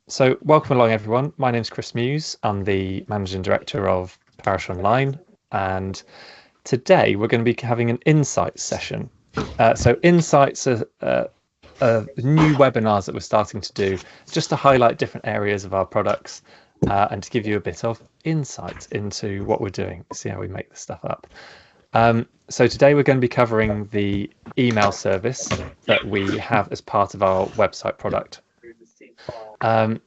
So welcome along, everyone. My name's Chris Muse. I'm the Managing Director of Parish Online, and today we're going to be having an Insights session. So Insights are new webinars that we're starting to do just to highlight different areas of our products and to give you a bit of insight into what we're doing, see how we make this stuff up. So today we're going to be covering the email service that we have as part of our website product. And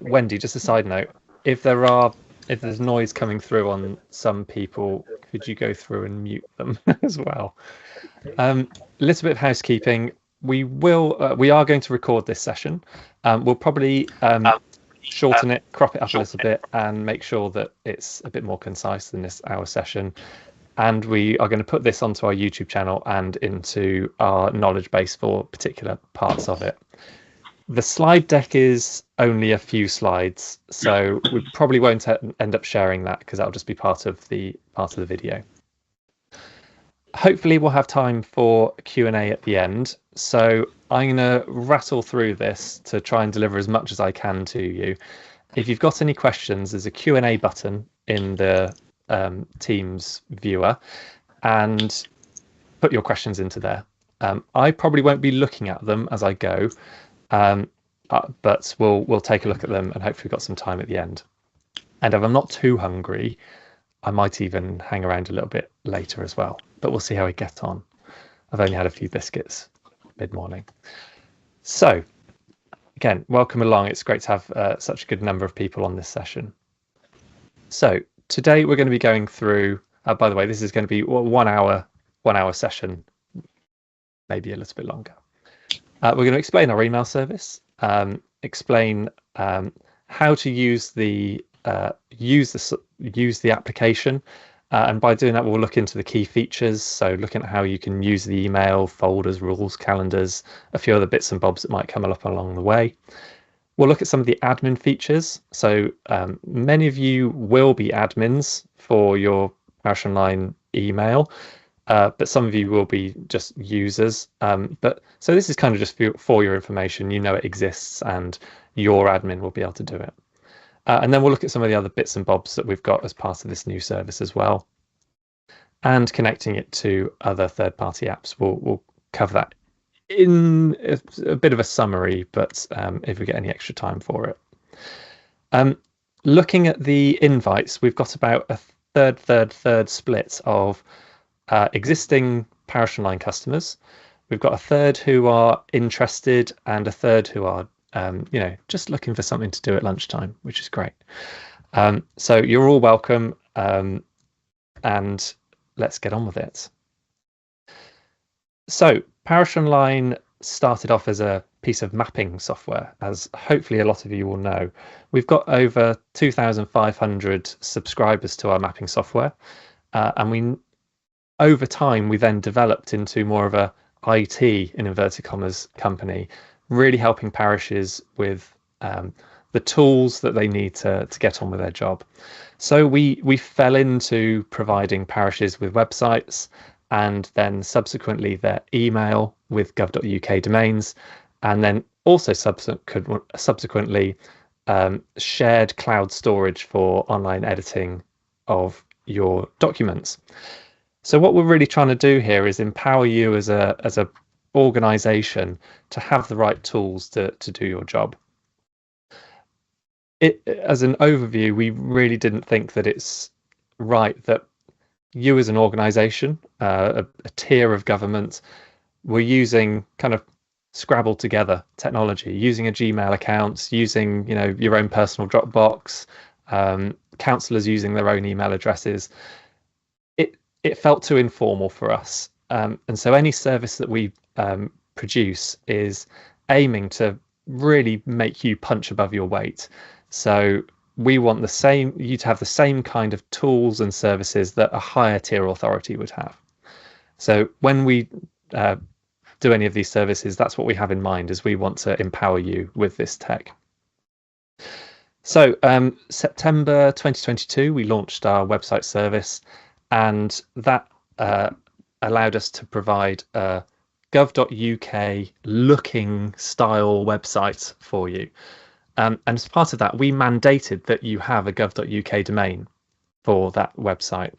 Wendy, just a side note, if there's noise coming through on some people, could you go through and mute them as well? A little bit of housekeeping. We are going to record this session. We'll probably shorten it, crop it up a little bit, and make sure that it's a bit more concise than this hour session. And we are going to put this onto our YouTube channel and into our knowledge base for particular parts of it. The slide deck is only a few slides, so we probably won't end up sharing that because that'll just be part of the video. Hopefully we'll have time for Q&A at the end, so I'm going to rattle through this to try and deliver as much as I can to you. If you've got any questions, there's a Q&A button in the Teams viewer, and put your questions into there. I probably won't be looking at them as I go, but we'll take a look at them and hopefully we've got some time at the end. And if I'm not too hungry, I might even hang around a little bit later as well, but we'll see how we get on. I've only had a few biscuits mid-morning. So again, welcome along. It's great to have such a good number of people on this session. So today we're going to be going through, by the way, this is going to be a 1 hour session, maybe a little bit longer. We're going to explain our email service, explain how to use the application, and by doing that, we'll look into the key features. So looking at how you can use the email, folders, rules, calendars, a few other bits and bobs that might come up along the way. We'll look at some of the admin features. So many of you will be admins for your Parish Online email. But some of you will be just users. So this is kind of just for your information. You know it exists and your admin will be able to do it. And then we'll look at some of the other bits and bobs that we've got as part of this new service as well. And connecting it to other third-party apps. We'll cover that in a bit of a summary, but if we get any extra time for it. Looking at the invites, we've got about a third split of existing Parish Online customers. We've got a third who are interested and a third who are, just looking for something to do at lunchtime, which is great. So you're all welcome, and let's get on with it. So Parish Online started off as a piece of mapping software, as hopefully a lot of you will know. We've got over 2,500 subscribers to our mapping software, and over time, we then developed into more of a IT, in inverted commas, company, really helping parishes with the tools that they need to get on with their job. So we fell into providing parishes with websites and then subsequently their email with gov.uk domains, and then also subsequently shared cloud storage for online editing of your documents. So what we're really trying to do here is empower you as a organization to have the right tools to do your job. As an overview, we really didn't think that it's right that you as an organization, a tier of government, were using kind of scrabbled together technology, using a Gmail account, using your own personal Dropbox, councillors using their own email addresses. It felt too informal for us, and so any service that we produce is aiming to really make you punch above your weight. So we want you to have the same kind of tools and services that a higher tier authority would have. So when we do any of these services, that's what we have in mind, is we want to empower you with this tech. So September 2022, we launched our website service, and that allowed us to provide a gov.uk looking style website for you. And as part of that, we mandated that you have a gov.uk domain for that website.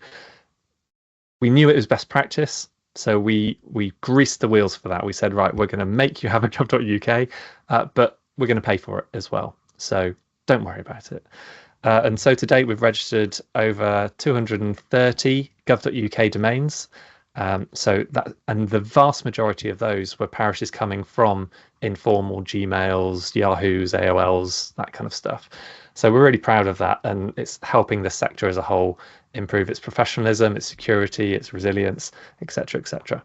We knew it was best practice, so we greased the wheels for that. We said, right, we're going to make you have a gov.uk, but we're going to pay for it as well. So don't worry about it. And so to date, we've registered over 230 gov.uk domains. So that, and the vast majority of those were parishes coming from informal Gmails, Yahoos, AOLs, that kind of stuff. So we're really proud of that, and it's helping the sector as a whole improve its professionalism, its security, its resilience, etc., etc.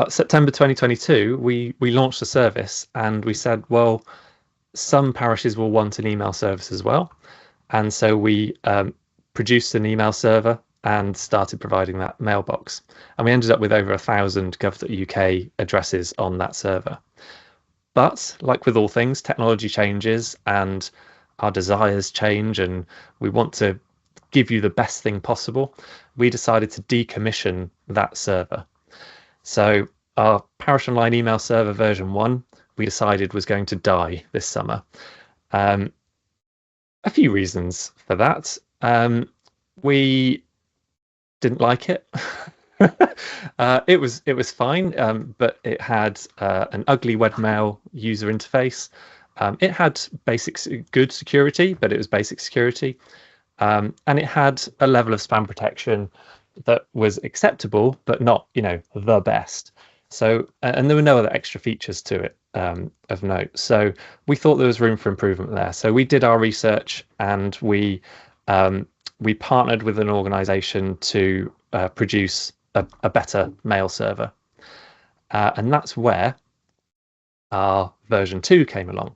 September 2022, we launched the service, and we said, well, some parishes will want an email service as well, and so we produced an email server and started providing that mailbox, and we ended up with over 1,000 gov.uk addresses on that server. But like with all things, technology changes and our desires change, and we want to give you the best thing possible. We decided to decommission that server. So our Parish Online email server version 1, we decided was going to die this summer. A few reasons for that. We didn't like it. It was fine, but it had an ugly webmail user interface. It had good security, but it was basic security. And it had a level of spam protection that was acceptable, but not, the best. So, and there were no other extra features to it of note. So we thought there was room for improvement there. So we did our research, and we partnered with an organisation to produce a better mail server. And that's where our version 2 came along.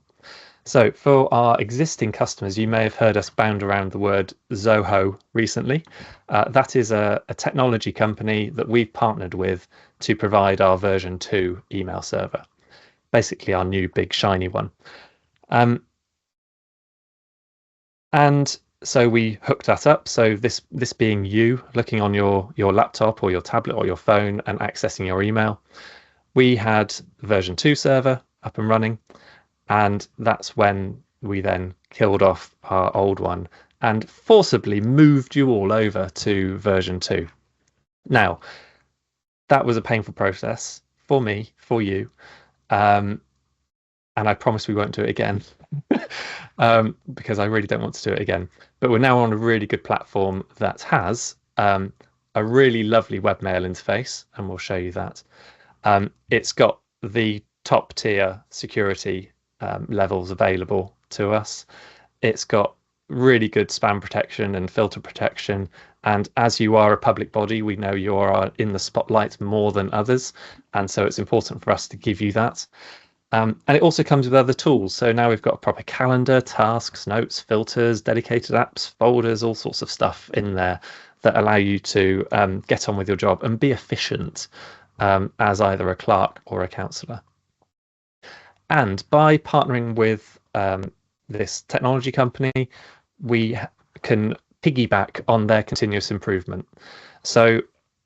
So for our existing customers, you may have heard us bound around the word Zoho recently. That is a technology company that we've partnered with to provide our version 2 email server, basically our new big shiny one. And so we hooked that up. So this being you looking on your laptop or your tablet or your phone and accessing your email, we had version 2 server up and running. And that's when we then killed off our old one and forcibly moved you all over to version 2. Now, that was a painful process for me, for you, and I promise we won't do it again because I really don't want to do it again. But we're now on a really good platform that has a really lovely webmail interface, and we'll show you that. It's got the top tier security levels available to us. It's got really good spam protection and filter protection, and as you are a public body, we know you are in the spotlight more than others, and so it's important for us to give you that. And it also comes with other tools. So now we've got a proper calendar, tasks, notes, filters, dedicated apps, folders, all sorts of stuff in there that allow you to get on with your job and be efficient as either a clerk or a counsellor. And by partnering with this technology company, we can piggyback on their continuous improvement. So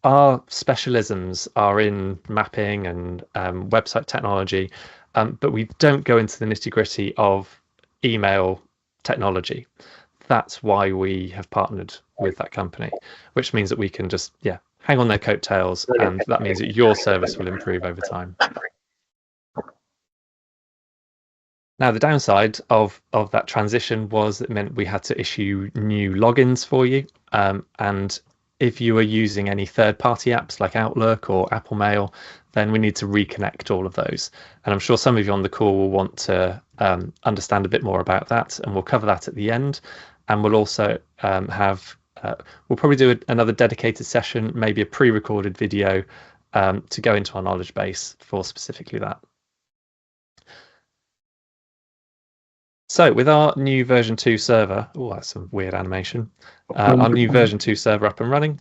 our specialisms are in mapping and website technology, but we don't go into the nitty-gritty of email technology. That's why we have partnered with that company, which means that we can just hang on their coattails, and that means that your service will improve over time. Now, the downside of that transition was it meant we had to issue new logins for you. And if you were using any third-party apps like Outlook or Apple Mail, then we need to reconnect all of those. And I'm sure some of you on the call will want to understand a bit more about that, and we'll cover that at the end. And we'll also we'll probably do another dedicated session, maybe a pre-recorded video to go into our knowledge base for specifically that. So with our new version 2 server, that's some weird animation, our new version 2 server up and running,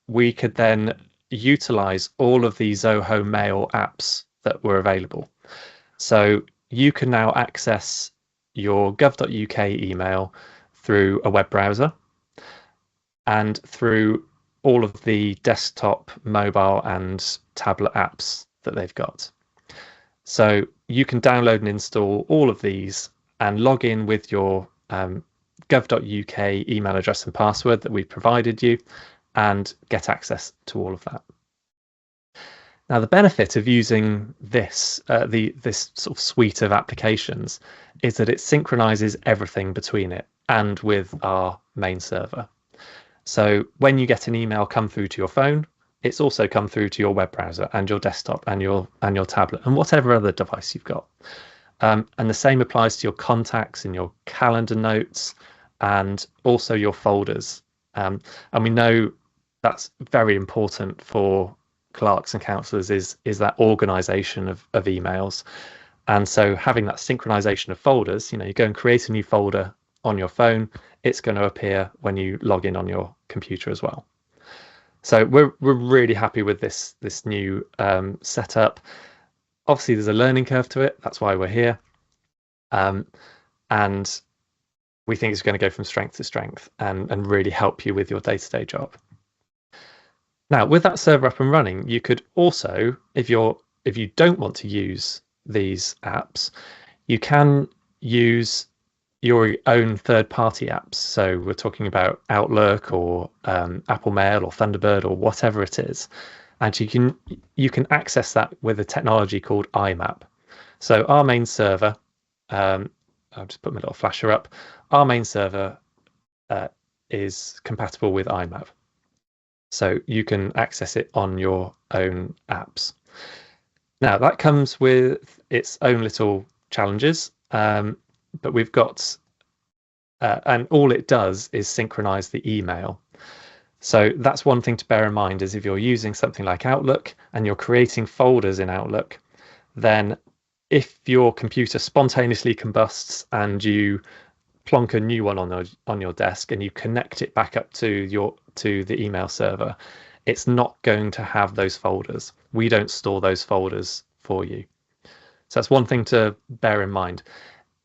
we could then utilize all of the Zoho Mail apps that were available. So you can now access your gov.uk email through a web browser and through all of the desktop, mobile, and tablet apps that they've got. So you can download and install all of these and log in with your gov.uk email address and password that we've provided you and get access to all of that. Now, the benefit of using this sort of suite of applications is that it synchronizes everything between it and with our main server. So when you get an email come through to your phone, it's also come through to your web browser and your desktop and your tablet and whatever other device you've got. And the same applies to your contacts and your calendar notes and also your folders. And we know that's very important for clerks and counsellors is that organisation of emails. And so having that synchronisation of folders, you go and create a new folder on your phone, it's going to appear when you log in on your computer as well. So we're really happy with this new setup. Obviously, there's a learning curve to it. That's why we're here. And we think it's going to go from strength to strength and really help you with your day-to-day job. Now, with that server up and running, you could also, if you don't want to use these apps, you can use your own third-party apps. So we're talking about Outlook or Apple Mail or Thunderbird or whatever it is, and you can access that with a technology called IMAP. So our main server, I'll just put my little flasher up. Our main server is compatible with IMAP, so you can access it on your own apps. Now that comes with its own little challenges. But we've got, and all it does is synchronize the email. So that's one thing to bear in mind is if you're using something like Outlook and you're creating folders in Outlook, then if your computer spontaneously combusts and you plonk a new one on your desk and you connect it back up to the email server, it's not going to have those folders. We don't store those folders for you. So that's one thing to bear in mind.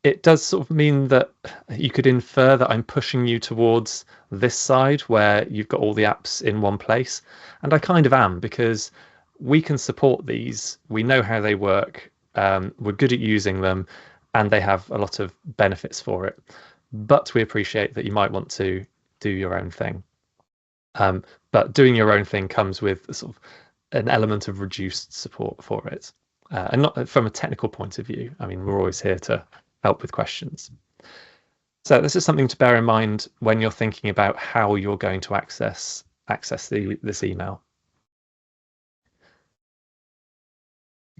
It does sort of mean that you could infer that I'm pushing you towards this side where you've got all the apps in one place. And I kind of am, because we can support these. We know how they work. We're good at using them, and they have a lot of benefits for it. But we appreciate that you might want to do your own thing. But doing your own thing comes with sort of an element of reduced support for it. And not from a technical point of view. I mean, we're always here to help with questions. So this is something to bear in mind when you're thinking about how you're going to access this email.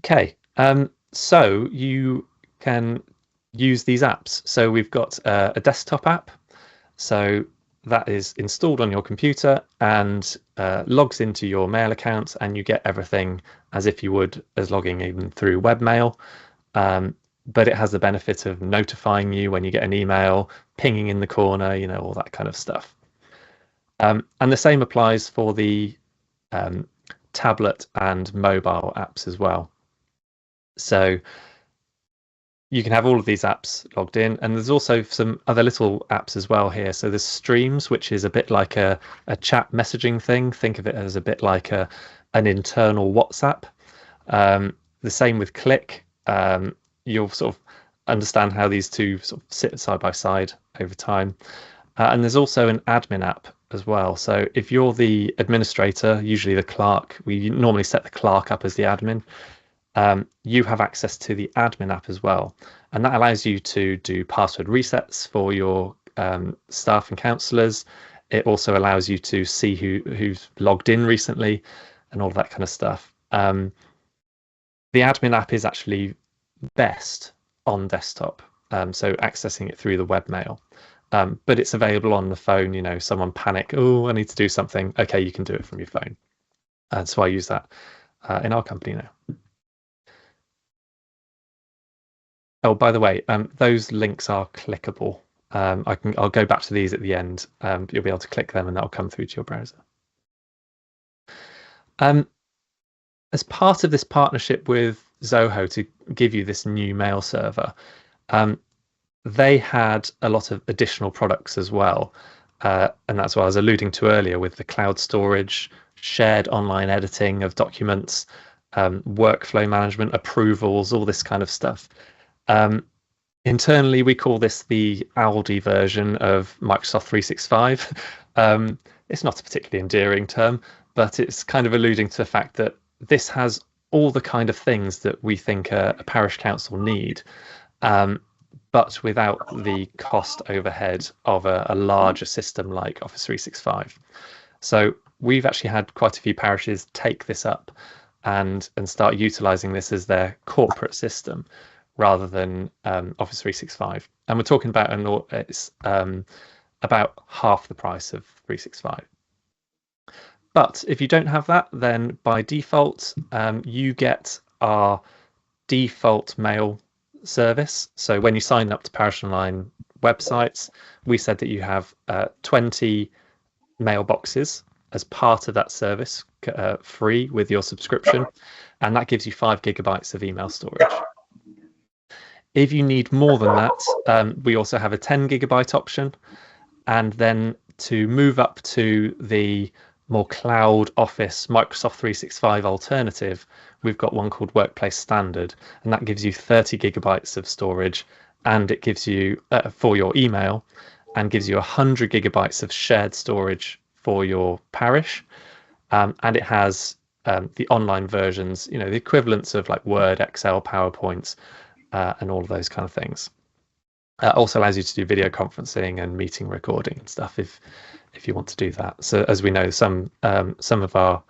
Okay, so you can use these apps. So we've got a desktop app. So that is installed on your computer and logs into your mail account, and you get everything as if you would as logging in through Webmail. But it has the benefit of notifying you when you get an email, pinging in the corner, all that kind of stuff. And the same applies for the tablet and mobile apps as well. So you can have all of these apps logged in, and there's also some other little apps as well here. So there's Streams, which is a bit like a chat messaging thing. Think of it as a bit like an internal WhatsApp. The same with Click. You'll sort of understand how these two sort of sit side by side over time. And there's also an admin app as well. So if you're the administrator, usually the clerk, we normally set the clerk up as the admin. You have access to the admin app as well. And that allows you to do password resets for your staff and counsellors. It also allows you to see who's logged in recently and all of that kind of stuff. The admin app is actually best on desktop, so accessing it through the webmail, but it's available on the phone. Someone panic, oh, I need to do something, okay, you can do it from your phone. And so I use that in our company now. Oh, by the way, those links are clickable. I'll go back to these at the end. You'll be able to click them and that'll come through to your browser. As part of this partnership with Zoho to give you this new mail server, they had a lot of additional products as well. and that's what I was alluding to earlier with the cloud storage, shared online editing of documents, workflow management, approvals, all this kind of stuff. Internally, we call this the Aldi version of Microsoft 365. It's not a particularly endearing term, but it's kind of alluding to the fact that this has all the kind of things that we think a parish council need, but without the cost overhead of a larger system like Office 365. So we've actually had quite a few parishes take this up and start utilizing this as their corporate system rather than Office 365. And we're talking about it's about half the price of 365. But if you don't have that, then by default, you get our default mail service. So when you sign up to Parish Online websites, we said that you have 20 mailboxes as part of that service, free with your subscription, and that gives you 5 gigabytes of email storage. If you need more than that, we also have a 10 gigabyte option, and then to move up to the more cloud Office Microsoft 365 alternative, we've got one called Workplace Standard, and that gives you 30 gigabytes of storage, and it gives you for your email, and gives you 100 gigabytes of shared storage for your parish, and it has the online versions, the equivalents of like Word, Excel, PowerPoint, and all of those kind of things. Also allows you to do video conferencing and meeting recording and stuff if you want to do that. So as we know, some of our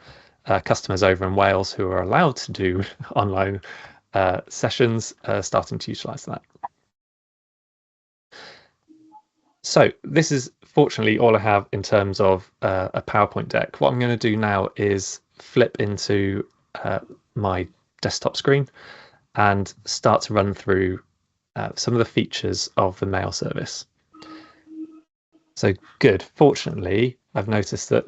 customers over in Wales who are allowed to do online sessions are starting to utilize that. So this is fortunately all I have in terms of a PowerPoint deck. What I'm going to do now is flip into my desktop screen and start to run through some of the features of the mail service. So good. Fortunately, I've noticed that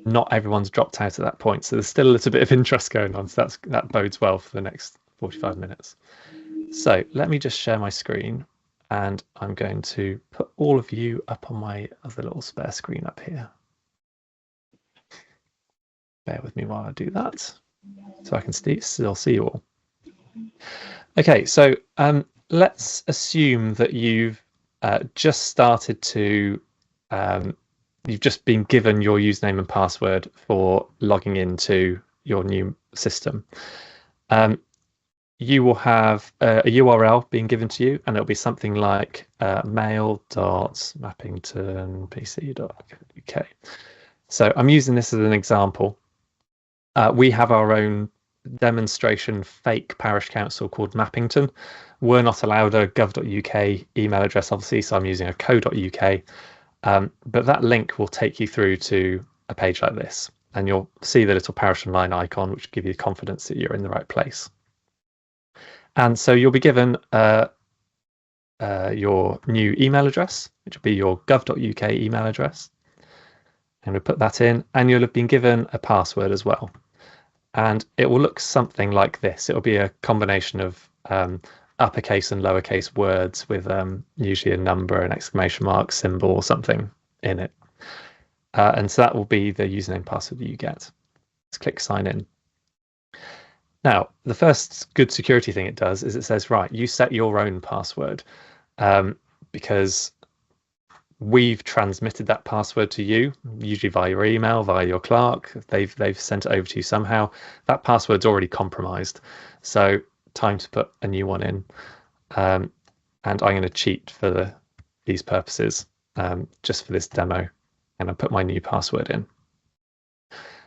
not everyone's dropped out at that point, so there's still a little bit of interest going on. So that bodes well for the next 45 minutes. So let me just share my screen, and I'm going to put all of you up on my other little spare screen up here. Bear with me while I do that, so I can still see you all. Okay, so let's assume that you've just started to, you've just been given your username and password for logging into your new system. You will have a URL being given to you, and it'll be something like mail.mappingtonpc.uk. So I'm using this as an example. We have our own demonstration fake parish council called Mappington. We're not allowed a gov.uk email address, obviously, so I'm using a co.uk. But that link will take you through to a page like this, and you'll see the little Parish Online icon, which will give you confidence that you're in the right place. And so you'll be given your new email address, which will be your gov.uk email address. And we'll put that in, and you'll have been given a password as well. And it will look something like this. It'll be a combination of uppercase and lowercase words with usually a number, an exclamation mark, symbol, or something in it. And so that will be the username password that you get. Let's click sign in. Now, the first good security thing it does is it says, right, you set your own password, because we've transmitted that password to you, usually via your email, via your clerk. They've sent it over to you somehow. That password's already compromised, so time to put a new one in. And I'm going to cheat for these purposes, just for this demo, and I'll put my new password in.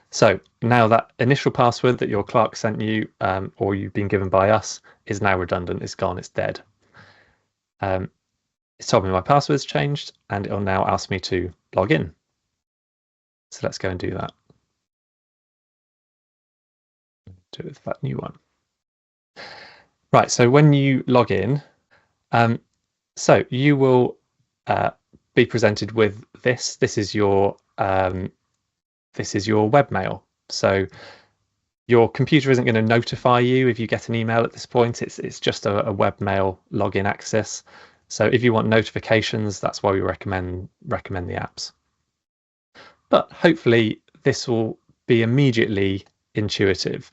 So now that initial password that your clerk sent you, or you've been given by us, is now redundant. It's gone. It's dead. It's told me my password's changed, and it'll now ask me to log in. So let's go and do that. Do it with that new one. Right, so when you log in, so you will be presented with this. This is your webmail. So your computer isn't going to notify you if you get an email at this point. It's just a webmail login access. So if you want notifications, that's why we recommend the apps. But hopefully this will be immediately intuitive.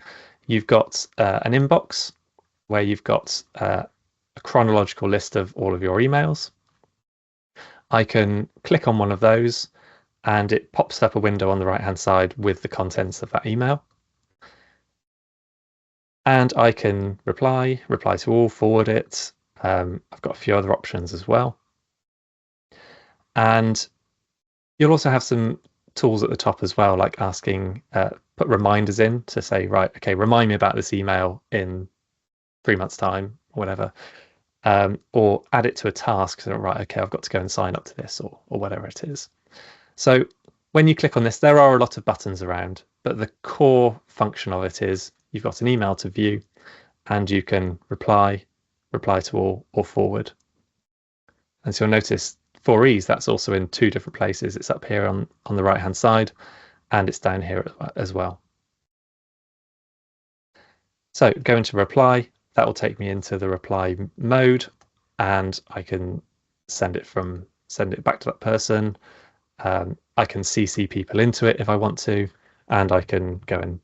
You've got an inbox where you've got a chronological list of all of your emails. I can click on one of those and it pops up a window on the right hand side with the contents of that email. And I can reply to all, forward it. I've got a few other options as well. And you'll also have some tools at the top as well, like asking, put reminders in to say, right, okay, remind me about this email in 3 months' time, or whatever. Or add it to a task. So, right, okay, I've got to go and sign up to this or whatever it is. So when you click on this, there are a lot of buttons around, but the core function of it is you've got an email to view and you can reply to all, or forward. And so you'll notice for ease, that's also in 2 different places. It's up here on the right-hand side, and it's down here as well. So go into reply, that will take me into the reply mode, and I can send it back to that person. I can CC people into it if I want to, and I can go and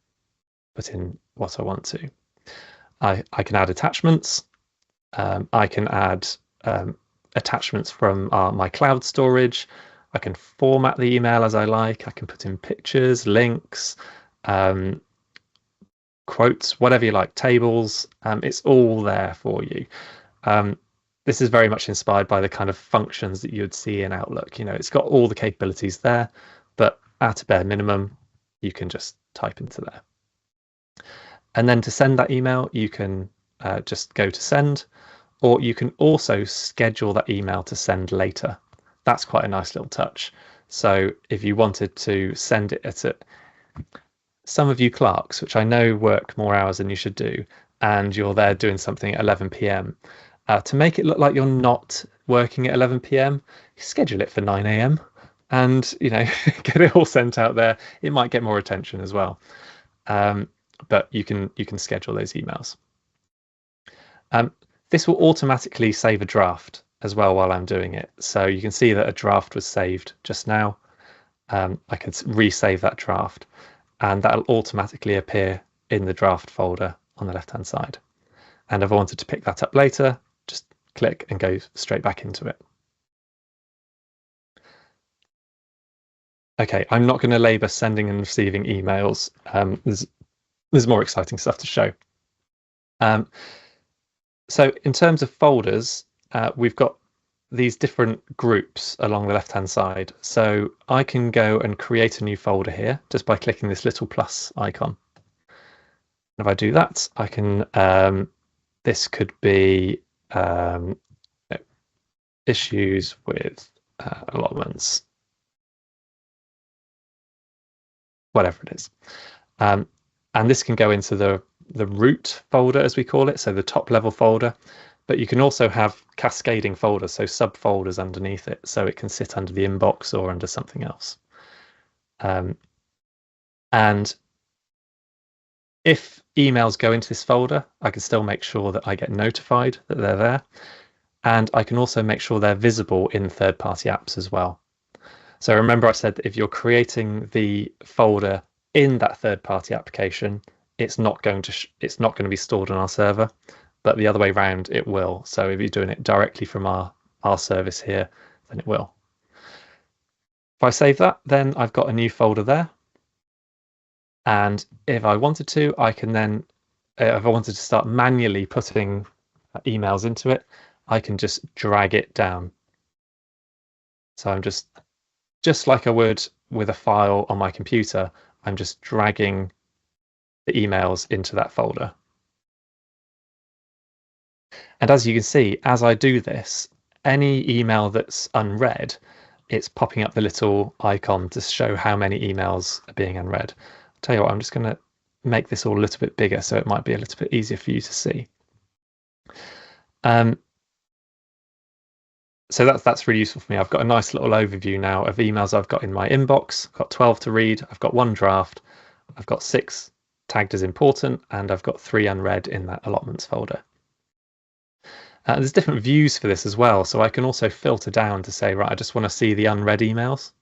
put in what I want to. I can add attachments. I can add attachments from my cloud storage. I can format the email as I like. I can put in pictures, links, quotes, whatever you like, tables. It's all there for you. This is very much inspired by the kind of functions that you would see in Outlook. It's got all the capabilities there, but at a bare minimum, you can just type into there. And then to send that email, you can just go to send, or you can also schedule that email to send later. That's quite a nice little touch. So if you wanted to send it at some of you clerks, which I know work more hours than you should do, and you're there doing something at 11 p.m., to make it look like you're not working at 11 p.m., schedule it for 9 a.m. and get it all sent out there. It might get more attention as well. But you can schedule those emails. This will automatically save a draft as well while I'm doing it. So you can see that a draft was saved just now. I could resave that draft, and that'll automatically appear in the draft folder on the left-hand side. And if I wanted to pick that up later, just click and go straight back into it. Okay, I'm not going to labour sending and receiving emails. There's more exciting stuff to show. So in terms of folders, we've got these different groups along the left-hand side. So I can go and create a new folder here just by clicking this little plus icon. And if I do that, I can, this could be issues with allotments, whatever it is. And this can go into the root folder, as we call it, so the top level folder. But you can also have cascading folders, so subfolders underneath it, so it can sit under the inbox or under something else. And if emails go into this folder, I can still make sure that I get notified that they're there. And I can also make sure they're visible in third-party apps as well. So remember I said that if you're creating the folder in that third-party application, it's not going to be stored on our server, but the other way around it will. So if you're doing it directly from our service here, then it will. If I save that, then I've got a new folder there. And if I wanted to, I can then, if I wanted to start manually putting emails into it, I can just drag it down. So I'm just like I would with a file on my computer, I'm just dragging the emails into that folder. And as you can see, as I do this, any email that's unread, it's popping up the little icon to show how many emails are being unread. I'll tell you what, I'm just going to make this all a little bit bigger so it might be a little bit easier for you to see. So that's really useful for me. I've got a nice little overview now of emails I've got in my inbox. I've got 12 to read. I've got 1 draft. I've got 6 tagged as important, and I've got 3 unread in that allotments folder. There's different views for this as well. So I can also filter down to say, right, I just want to see the unread emails.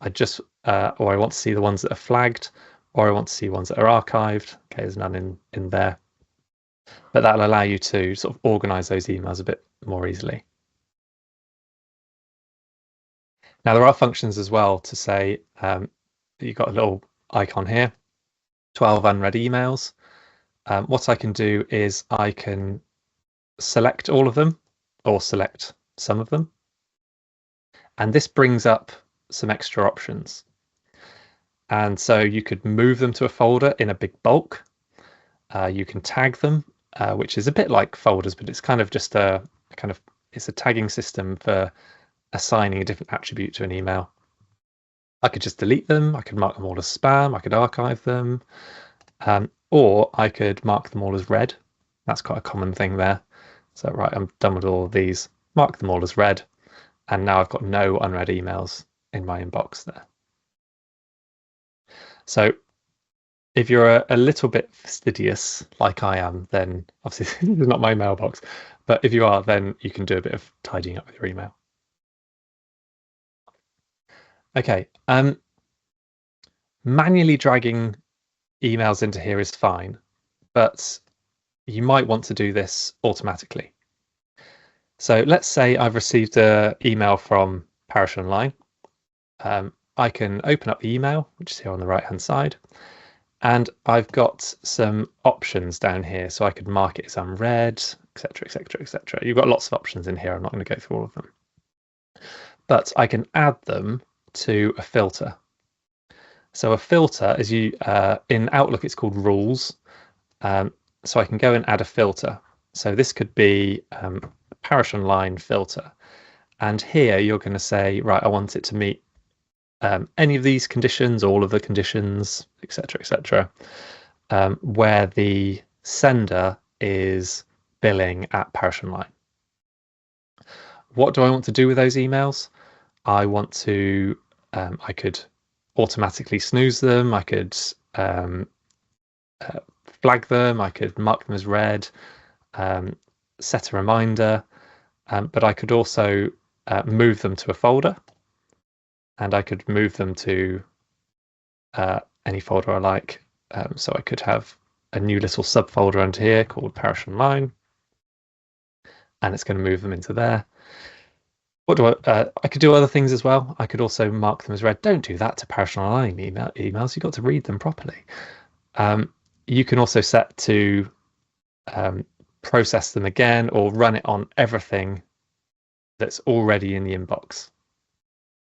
or I want to see the ones that are flagged, or I want to see ones that are archived. Okay, there's none in there. But that'll allow you to sort of organize those emails a bit more easily. Now, there are functions as well to say you've got a little icon here, 12 unread emails. What I can do is I can select all of them or select some of them. And this brings up some extra options. And so you could move them to a folder in a big bulk. You can tag them, which is a bit like folders, but it's kind of just it's a tagging system for assigning a different attribute to an email. I could just delete them. I could mark them all as spam. I could archive them, or I could mark them all as read. That's quite a common thing there. So right, I'm done with all of these. Mark them all as read, and now I've got no unread emails in my inbox there. So if you're a little bit fastidious, like I am, then obviously this is not my mailbox, but if you are, then you can do a bit of tidying up with your email. Okay, manually dragging emails into here is fine, but you might want to do this automatically. So let's say I've received an email from Parish Online. I can open up the email, which is here on the right-hand side, and I've got some options down here. So I could mark it as unread, etc., etc., etc. You've got lots of options in here. I'm not going to go through all of them, but I can add them to a filter. So a filter is in Outlook, it's called rules. So I can go and add a filter. So this could be a Parish Online filter. And here you're going to say, right, I want it to meet any of these conditions, all of the conditions, etc., etc., where the sender is billing at Parish Online. What do I want to do with those emails? I want to, I could automatically snooze them. I could flag them. I could mark them as read, set a reminder, but I could also move them to a folder, and I could move them to any folder I like. So I could have a new little subfolder under here called Parish Online, and it's going to move them into there. What do I could do other things as well. I could also mark them as read. Don't do that to Parish Online emails. You've got to read them properly. You can also set to process them again or run it on everything that's already in the inbox.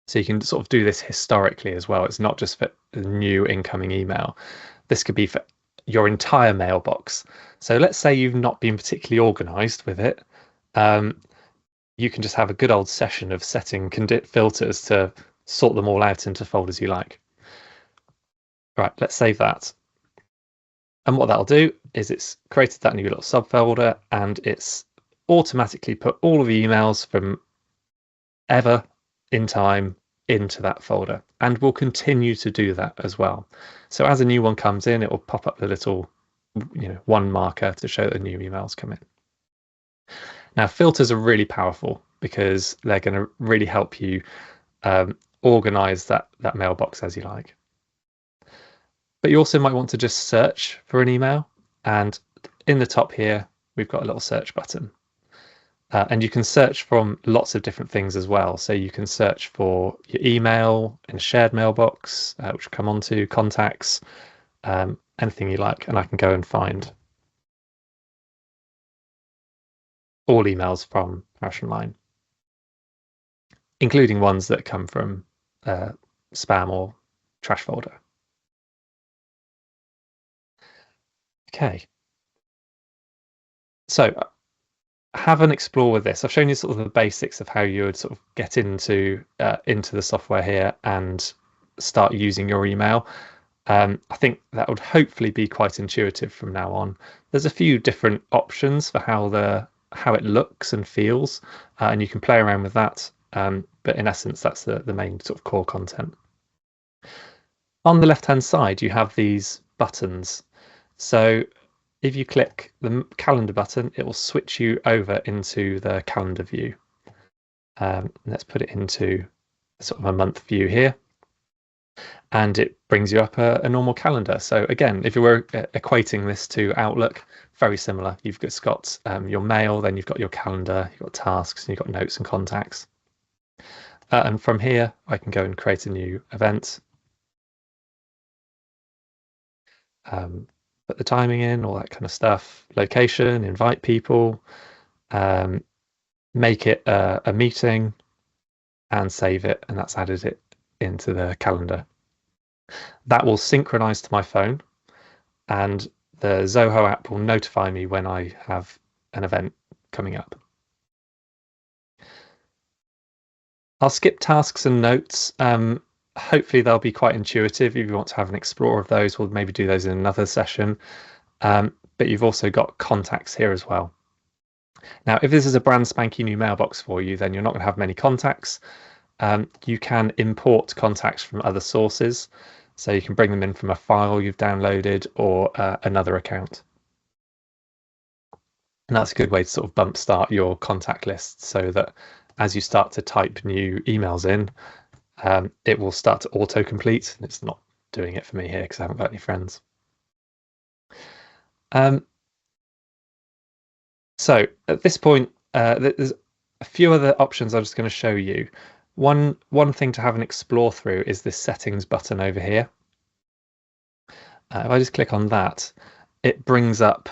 So you can sort of do this historically as well. It's not just for the new incoming email. This could be for your entire mailbox. So let's say you've not been particularly organized with it. You can just have a good old session of setting filters to sort them all out into folders you like. Right, let's save that. And what that'll do is it's created that new little subfolder, and it's automatically put all of the emails from ever in time into that folder, and will continue to do that as well. So as a new one comes in, it will pop up the little, one marker to show that the new emails come in. Now, filters are really powerful because they're going to really help you organize that mailbox as you like. But you also might want to just search for an email, and in the top here, we've got a little search button. And you can search from lots of different things as well. So you can search for your email in a shared mailbox, which will come onto contacts, anything you like, and I can go and find all emails from Parish Online, including ones that come from spam or trash folder. Okay. So have an explore with this. I've shown you sort of the basics of how you would sort of get into the software here and start using your email. I think that would hopefully be quite intuitive from now on. There's a few different options for how it looks and feels, and you can play around with that. But in essence, that's the main sort of core content. On the left-hand side, you have these buttons. So if you click the calendar button, it will switch you over into the calendar view. Let's put it into sort of a month view here. and it brings you up a normal calendar. So again, if you were equating this to Outlook, very similar. You've just got your mail, then you've got your calendar, you've got tasks, and you've got notes and contacts. And from here, I can go and create a new event, put the timing in, all that kind of stuff, location, invite people, make it a meeting, and save it, and that's added it into the calendar. That will synchronize to my phone, and the Zoho app will notify me when I have an event coming up. I'll skip tasks and notes. Hopefully they'll be quite intuitive. If you want to have an explore of those, we'll maybe do those in another session. But you've also got contacts here as well. Now, if this is a brand spanking new mailbox for you, then you're not going to have many contacts. You can import contacts from other sources. So you can bring them in from a file you've downloaded or another account. And that's a good way to sort of bump start your contact list so that as you start to type new emails in, it will start to autocomplete. And it's not doing it for me here because I haven't got any friends. So at this point, there's a few other options I'm just going to show you. One thing to have an explore through is this settings button over here. If I just click on that, it brings up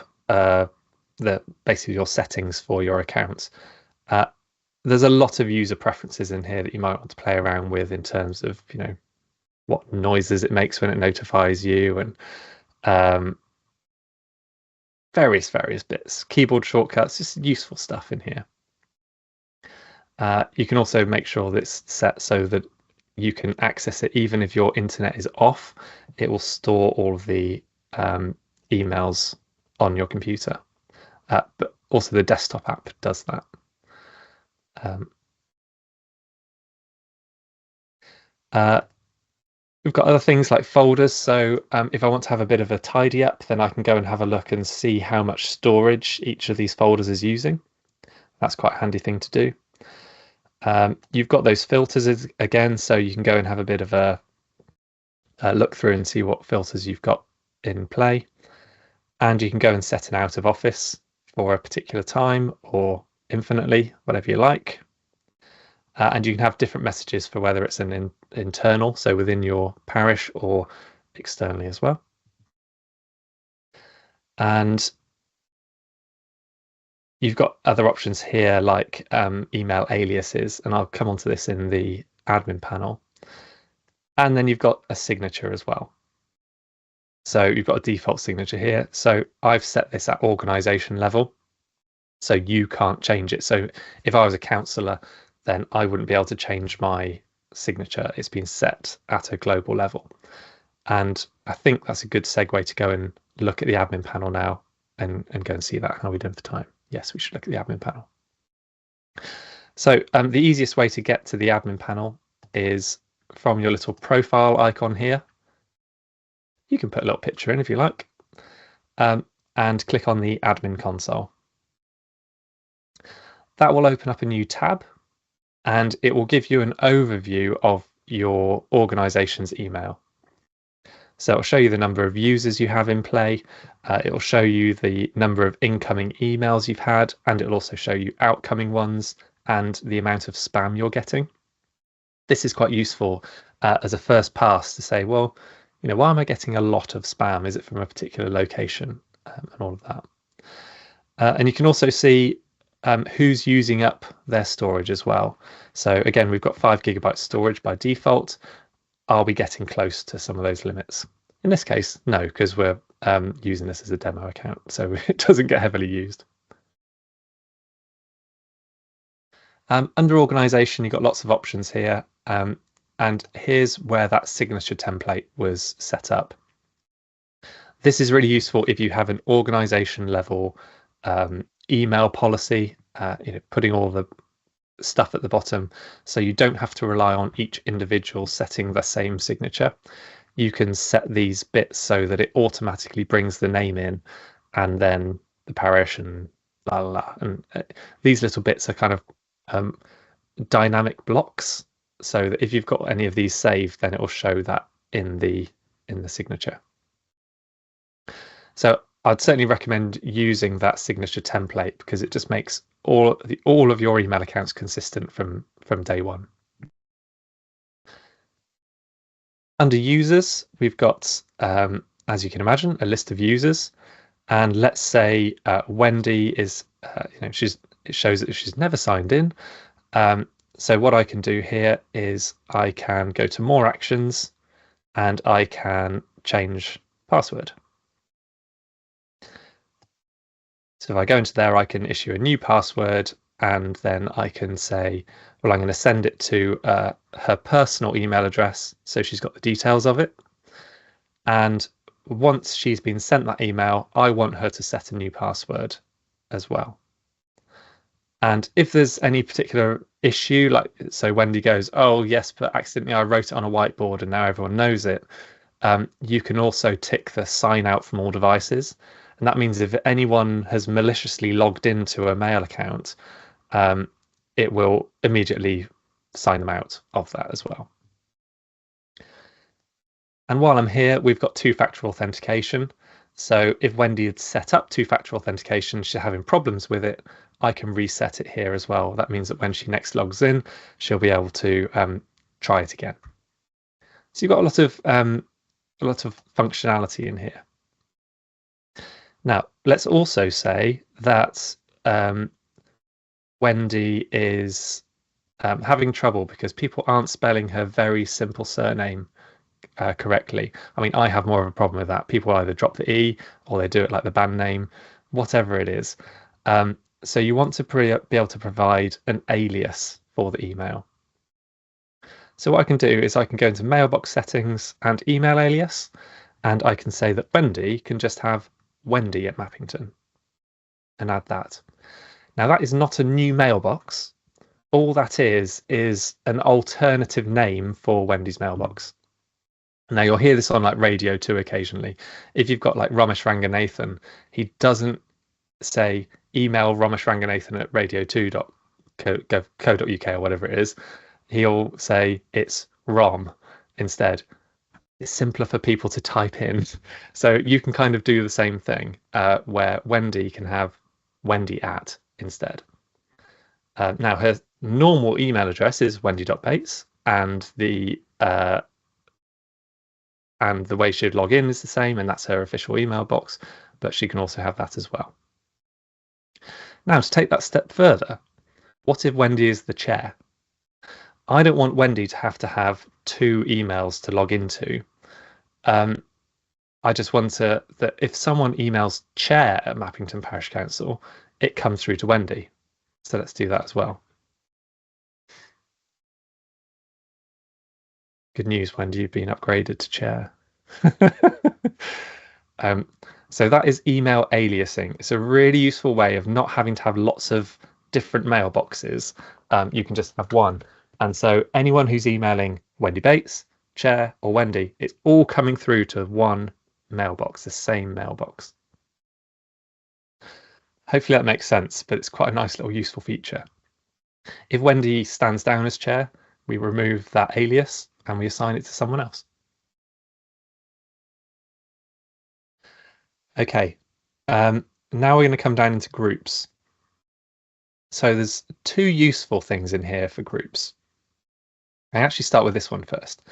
basically your settings for your account. There's a lot of user preferences in here that you might want to play around with in terms of, what noises it makes when it notifies you and various bits, keyboard shortcuts, just useful stuff in here. You can also make sure that it's set so that you can access it even if your internet is off. It will store all of the emails on your computer. But also the desktop app does that. We've got other things like folders. So if I want to have a bit of a tidy up, then I can go and have a look and see how much storage each of these folders is using. That's quite a handy thing to do. You've got those filters again, so you can go and have a bit of a look through and see what filters you've got in play. And you can go and set an out of office for a particular time or infinitely, whatever you like. And you can have different messages for whether it's an internal, so within your parish, or externally as well. And you've got other options here like email aliases, and I'll come onto this in the admin panel. And then you've got a signature as well. So you've got a default signature here. So I've set this at organization level, so you can't change it. So if I was a councillor, then I wouldn't be able to change my signature. It's been set at a global level. And I think that's a good segue to go and look at the admin panel now and go and see that. How are we doing for time? Yes, we should look at the admin panel. So the easiest way to get to the admin panel is from your little profile icon here. You can put a little picture in if you like, and click on the admin console. That will open up a new tab, and it will give you an overview of your organization's email. So it'll show you the number of users you have in play. It will show you the number of incoming emails you've had, and it'll also show you outgoing ones and the amount of spam you're getting. This is quite useful as a first pass to say, well, why am I getting a lot of spam? Is it from a particular location and all of that? And you can also see who's using up their storage as well. So again, we've got 5 GB storage by default. Are we getting close to some of those limits? In this case, no, because we're using this as a demo account, so it doesn't get heavily used. Under organization, you've got lots of options here. And here's where that signature template was set up. This is really useful if you have an organization level email policy, putting all the stuff at the bottom, so you don't have to rely on each individual setting the same signature. You can set these bits so that it automatically brings the name in, and then the parish and la la la. And these little bits are kind of dynamic blocks, so that if you've got any of these saved, then it will show that in the signature. So I'd certainly recommend using that signature template because it just makes all of your email accounts consistent from day one. Under users, we've got, as you can imagine, a list of users. And let's say Wendy is, it shows that she's never signed in. So what I can do here is I can go to more actions and I can change password. So if I go into there, I can issue a new password and then I can say, well, I'm going to send it to her personal email address so she's got the details of it. And once she's been sent that email, I want her to set a new password as well. And if there's any particular issue, like so Wendy goes, oh yes, but accidentally I wrote it on a whiteboard and now everyone knows it, you can also tick the sign out from all devices. And that means if anyone has maliciously logged into a mail account, it will immediately sign them out of that as well. And while I'm here, we've got two-factor authentication. So if Wendy had set up two-factor authentication, she's having problems with it, I can reset it here as well. That means that when she next logs in, she'll be able to try it again. So you've got a lot of functionality in here. Now, let's also say that Wendy is having trouble because people aren't spelling her very simple surname correctly. I mean, I have more of a problem with that. People either drop the E or they do it like the band name, whatever it is. So you want to be able to provide an alias for the email. So what I can do is I can go into mailbox settings and email alias, and I can say that Wendy can just have Wendy at Mappington and add that. Now that is not a new mailbox. All that is an alternative name for Wendy's mailbox. Now you'll hear this on like radio too occasionally. If you've got like Ramesh Ranganathan, he doesn't say email Ramesh Ranganathan at radio2.co.uk or whatever it is. He'll say it's Rom instead. It's simpler for people to type in. So you can kind of do the same thing where Wendy can have Wendy at instead. Now her normal email address is wendy.bates and the way she'd log in is the same, and that's her official email box, but she can also have that as well. Now, to take that step further, what if Wendy is the chair? I don't want Wendy to have two emails to log into. I just want that if someone emails chair at Mappington Parish Council, it comes through to Wendy. So let's do that as well. Good news, Wendy, you've been upgraded to chair. So that is email aliasing. It's a really useful way of not having to have lots of different mailboxes. You can just have one. And so anyone who's emailing Wendy Bates, chair, or Wendy, it's all coming through to one mailbox, the same mailbox. Hopefully that makes sense, but it's quite a nice little useful feature. If Wendy stands down as chair, we remove that alias and we assign it to someone else. Okay, now we're going to come down into groups. So there's two useful things in here for groups. I actually start with this one first.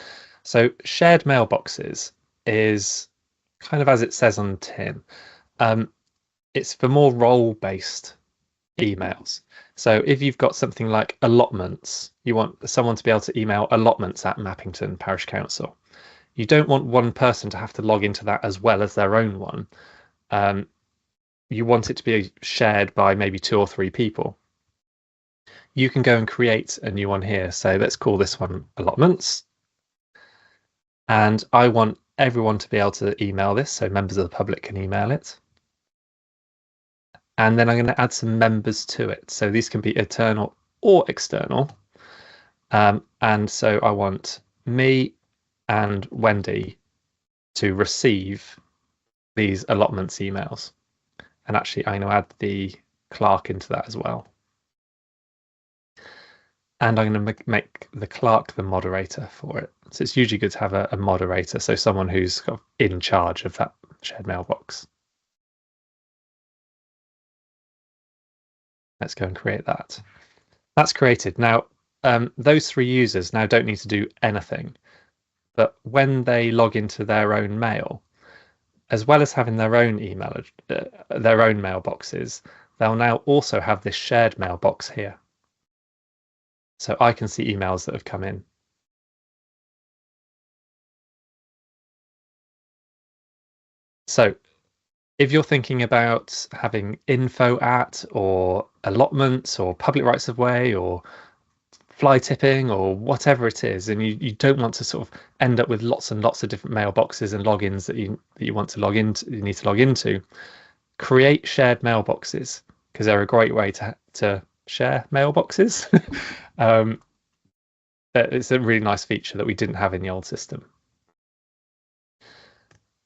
So shared mailboxes is kind of as it says on the tin. It's for more role-based emails. So if you've got something like allotments, you want someone to be able to email allotments at Mappington Parish Council. You don't want one person to have to log into that as well as their own one. You want it to be shared by maybe 2 or 3 people. You can go and create a new one here. So let's call this one allotments. And I want everyone to be able to email this, so members of the public can email it. And then I'm going to add some members to it. So these can be internal or external. And so I want me and Wendy to receive these allotments emails. And actually, I'm going to add the clerk into that as well. and I'm going to make the clerk the moderator for it. So it's usually good to have a moderator, so someone who's kind of in charge of that shared mailbox. Let's go and create that. That's created. Now, those 3 users now don't need to do anything, but when they log into their own mail, as well as having their own their own mailboxes, they'll now also have this shared mailbox here. So I can see emails that have come in. So if you're thinking about having info at, or allotments, or public rights of way, or fly tipping, or whatever it is, and you don't want to sort of end up with lots and lots of different mailboxes and logins that you want to log into, you need to log into, create shared mailboxes, because they're a great way to share mailboxes. It's a really nice feature that we didn't have in the old system.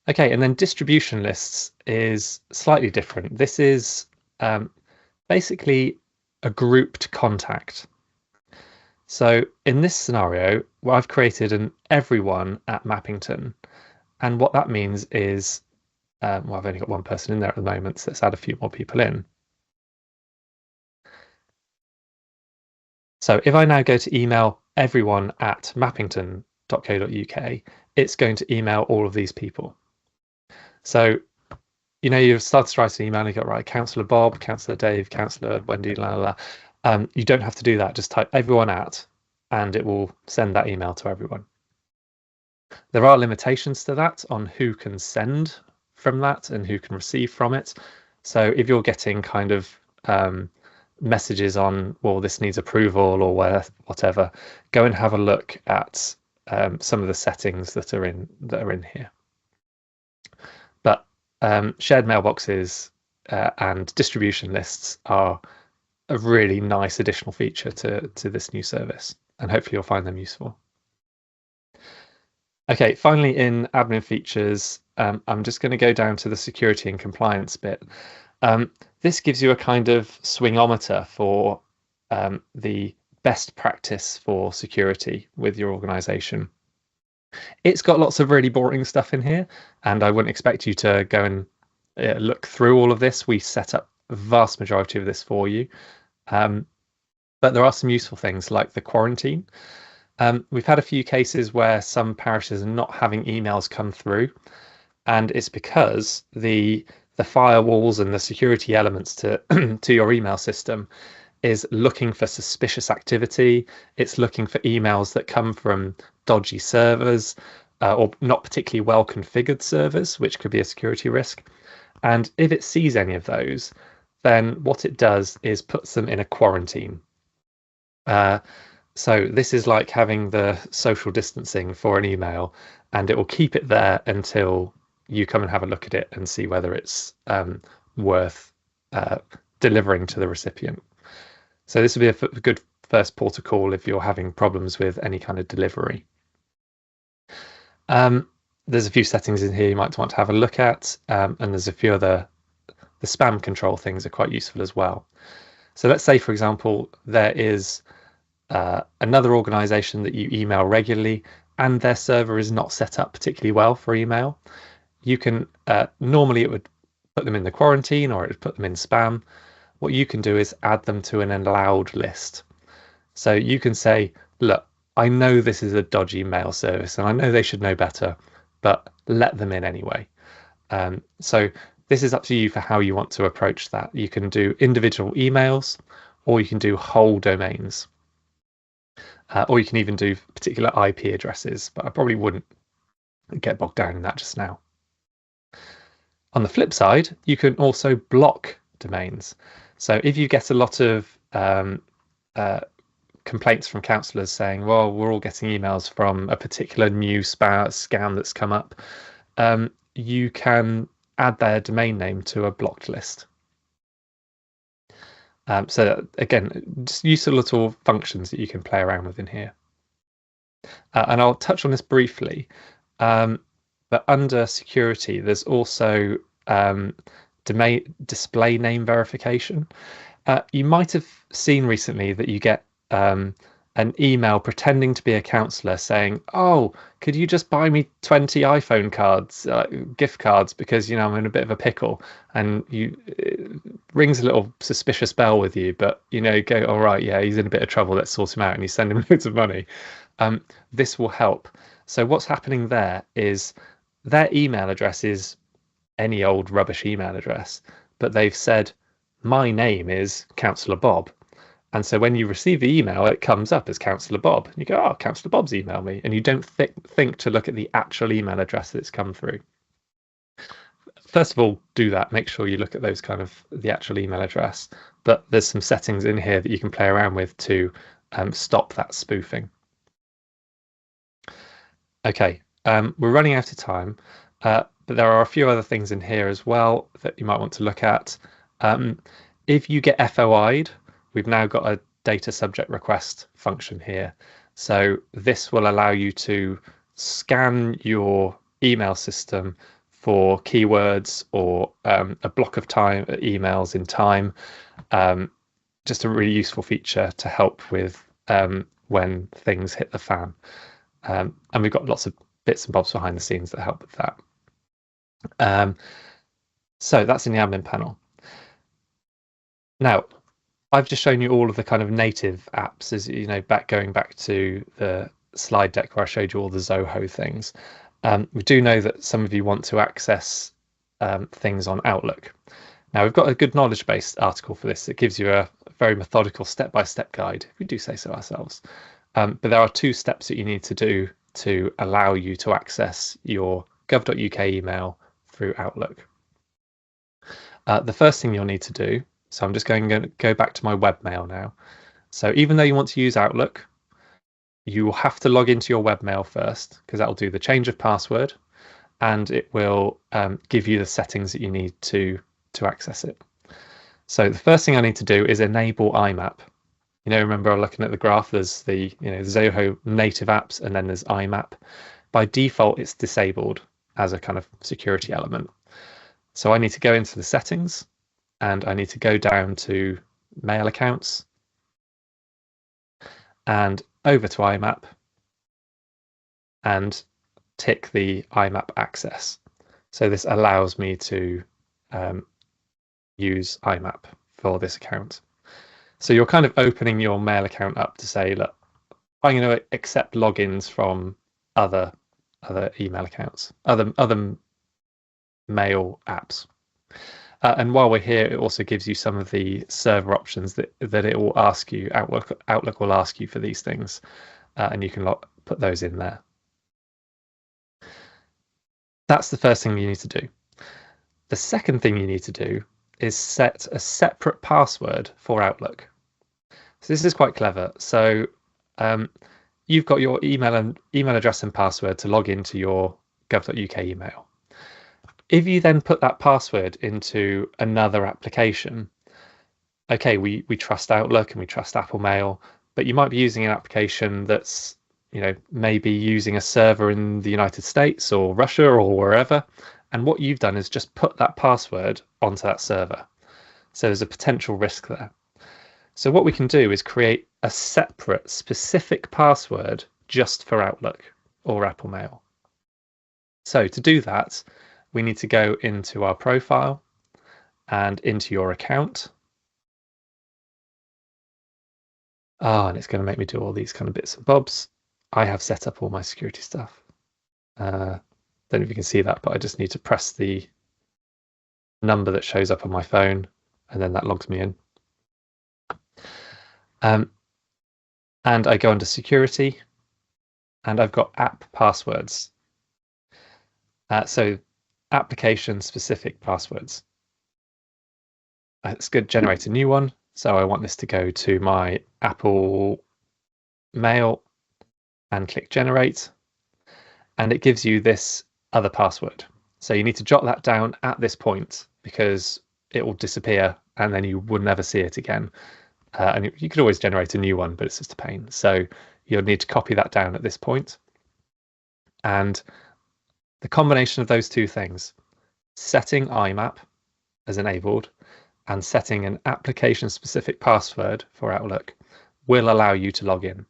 Okay, and then distribution lists is slightly different. This is basically a grouped contact. So in this scenario, I've created an everyone at Mappington. And what that means is, well, I've only got one person in there at the moment, so let's add a few more people in. So if I now go to email everyone at mappington.co.uk, it's going to email all of these people. So, you've started to write an email and you got, right, Councillor Bob, Councillor Dave, Councillor Wendy, la la la. You don't have to do that. Just type everyone at, and it will send that email to everyone. There are limitations to that on who can send from that and who can receive from it. So if you're getting kind of messages on, well, this needs approval or whatever, go and have a look at some of the settings that are in here. But shared mailboxes and distribution lists are a really nice additional feature to this new service, and hopefully you'll find them useful. Okay, finally in admin features, I'm just going to go down to the security and compliance bit. This gives you a kind of swingometer for the best practice for security with your organization. It's got lots of really boring stuff in here, and I wouldn't expect you to go and look through all of this. We set up the vast majority of this for you. But there are some useful things like the quarantine. We've had a few cases where some parishes are not having emails come through, and it's because the firewalls and the security elements to to your email system is looking for suspicious activity. It's looking for emails that come from dodgy servers or not particularly well configured servers, which could be a security risk. And if it sees any of those, then what it does is puts them in a quarantine. So this is like having the social distancing for an email, and it will keep it there until you come and have a look at it and see whether it's worth delivering to the recipient. So this would be a good first port of call if you're having problems with any kind of delivery. There's a few settings in here you might want to have a look at, and there's a few other, the spam control things are quite useful as well. So let's say, for example, there is another organization that you email regularly and their server is not set up particularly well for email. You can, normally it would put them in the quarantine or it would put them in spam. What you can do is add them to an allowed list. So you can say, look, I know this is a dodgy mail service and I know they should know better, but let them in anyway. So this is up to you for how you want to approach that. You can do individual emails, or you can do whole domains, or you can even do particular IP addresses, but I probably wouldn't get bogged down in that just now. On the flip side, you can also block domains. So if you get a lot of complaints from councillors saying, well, we're all getting emails from a particular new scam that's come up, you can add their domain name to a blocked list. So again, just useful little functions that you can play around with in here. And I'll touch on this briefly, but under security, there's also domain display name verification. You might have seen recently that you get a an email pretending to be a counsellor saying, "Oh, could you just buy me 20 iPhone cards, gift cards, because I'm in a bit of a pickle," and it rings a little suspicious bell with you, but go, "All right, yeah, he's in a bit of trouble. Let's sort him out," and you send him loads of money. This will help. So what's happening there is their email address is any old rubbish email address, but they've said, "My name is Councillor Bob." And so when you receive the email, it comes up as Councillor Bob. And you go, "Oh, Councillor Bob's emailed me." And you don't think to look at the actual email address that's come through. First of all, do that. Make sure you look at those the actual email address. But there's some settings in here that you can play around with to stop that spoofing. Okay, we're running out of time, but there are a few other things in here as well that you might want to look at. If you get FOI'd, we've now got a data subject request function here. So this will allow you to scan your email system for keywords or a block of time emails in time. Just a really useful feature to help with when things hit the fan. And we've got lots of bits and bobs behind the scenes that help with that. So that's in the admin panel. Now, I've just shown you all of the kind of native apps, as going back to the slide deck where I showed you all the Zoho things. We do know that some of you want to access things on Outlook. Now, we've got a good knowledge base article for this. It gives you a very methodical step-by-step guide, if we do say so ourselves. But there are 2 steps that you need to do to allow you to access your gov.uk email through Outlook. The first thing you'll need to do, so I'm just going to go back to my webmail now. So even though you want to use Outlook, you will have to log into your webmail first, because that will do the change of password, and it will give you the settings that you need to access it. So the first thing I need to do is enable IMAP. Remember looking at the graph, there's the Zoho native apps, and then there's IMAP. By default, it's disabled as a kind of security element. So I need to go into the settings, and I need to go down to mail accounts and over to IMAP and tick the IMAP access. So this allows me to use IMAP for this account. So you're kind of opening your mail account up to say, look, I'm going to accept logins from other email accounts, other mail apps. And while we're here, it also gives you some of the server options that it will ask you. Outlook will ask you for these things, and you can put those in there. That's the first thing you need to do. The second thing you need to do is set a separate password for Outlook. So this is quite clever. So you've got your email address and password to log into your gov.uk email. If you then put that password into another application, okay, we trust Outlook and we trust Apple Mail, but you might be using an application that's maybe using a server in the United States or Russia or wherever, and what you've done is just put that password onto that server. So there's a potential risk there. So what we can do is create a separate specific password just for Outlook or Apple Mail. So to do that, we need to go into our profile and into your account. And it's going to make me do all these kind of bits and bobs. I have set up all my security stuff. Don't know if you can see that, but I just need to press the number that shows up on my phone, and then that logs me in. And I go under security, and I've got app passwords. So application specific passwords. It's good, generate a new one. So I want this to go to my Apple Mail and click generate. And it gives you this other password. So you need to jot that down at this point because it will disappear and then you will never see it again. And you could always generate a new one, but it's just a pain. So you'll need to copy that down at this point. And the combination of those 2 things, setting IMAP as enabled and setting an application-specific password for Outlook, will allow you to log in.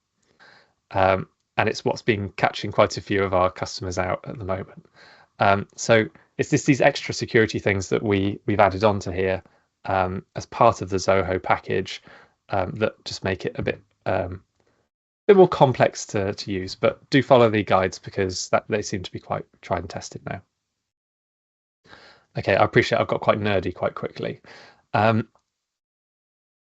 and it's what's been catching quite a few of our customers out at the moment. So it's these extra security things that we've added onto here as part of the Zoho package that just make it a bit more complex to use. But do follow the guides because they seem to be quite tried and tested now. Okay, I appreciate I've got quite nerdy quite quickly.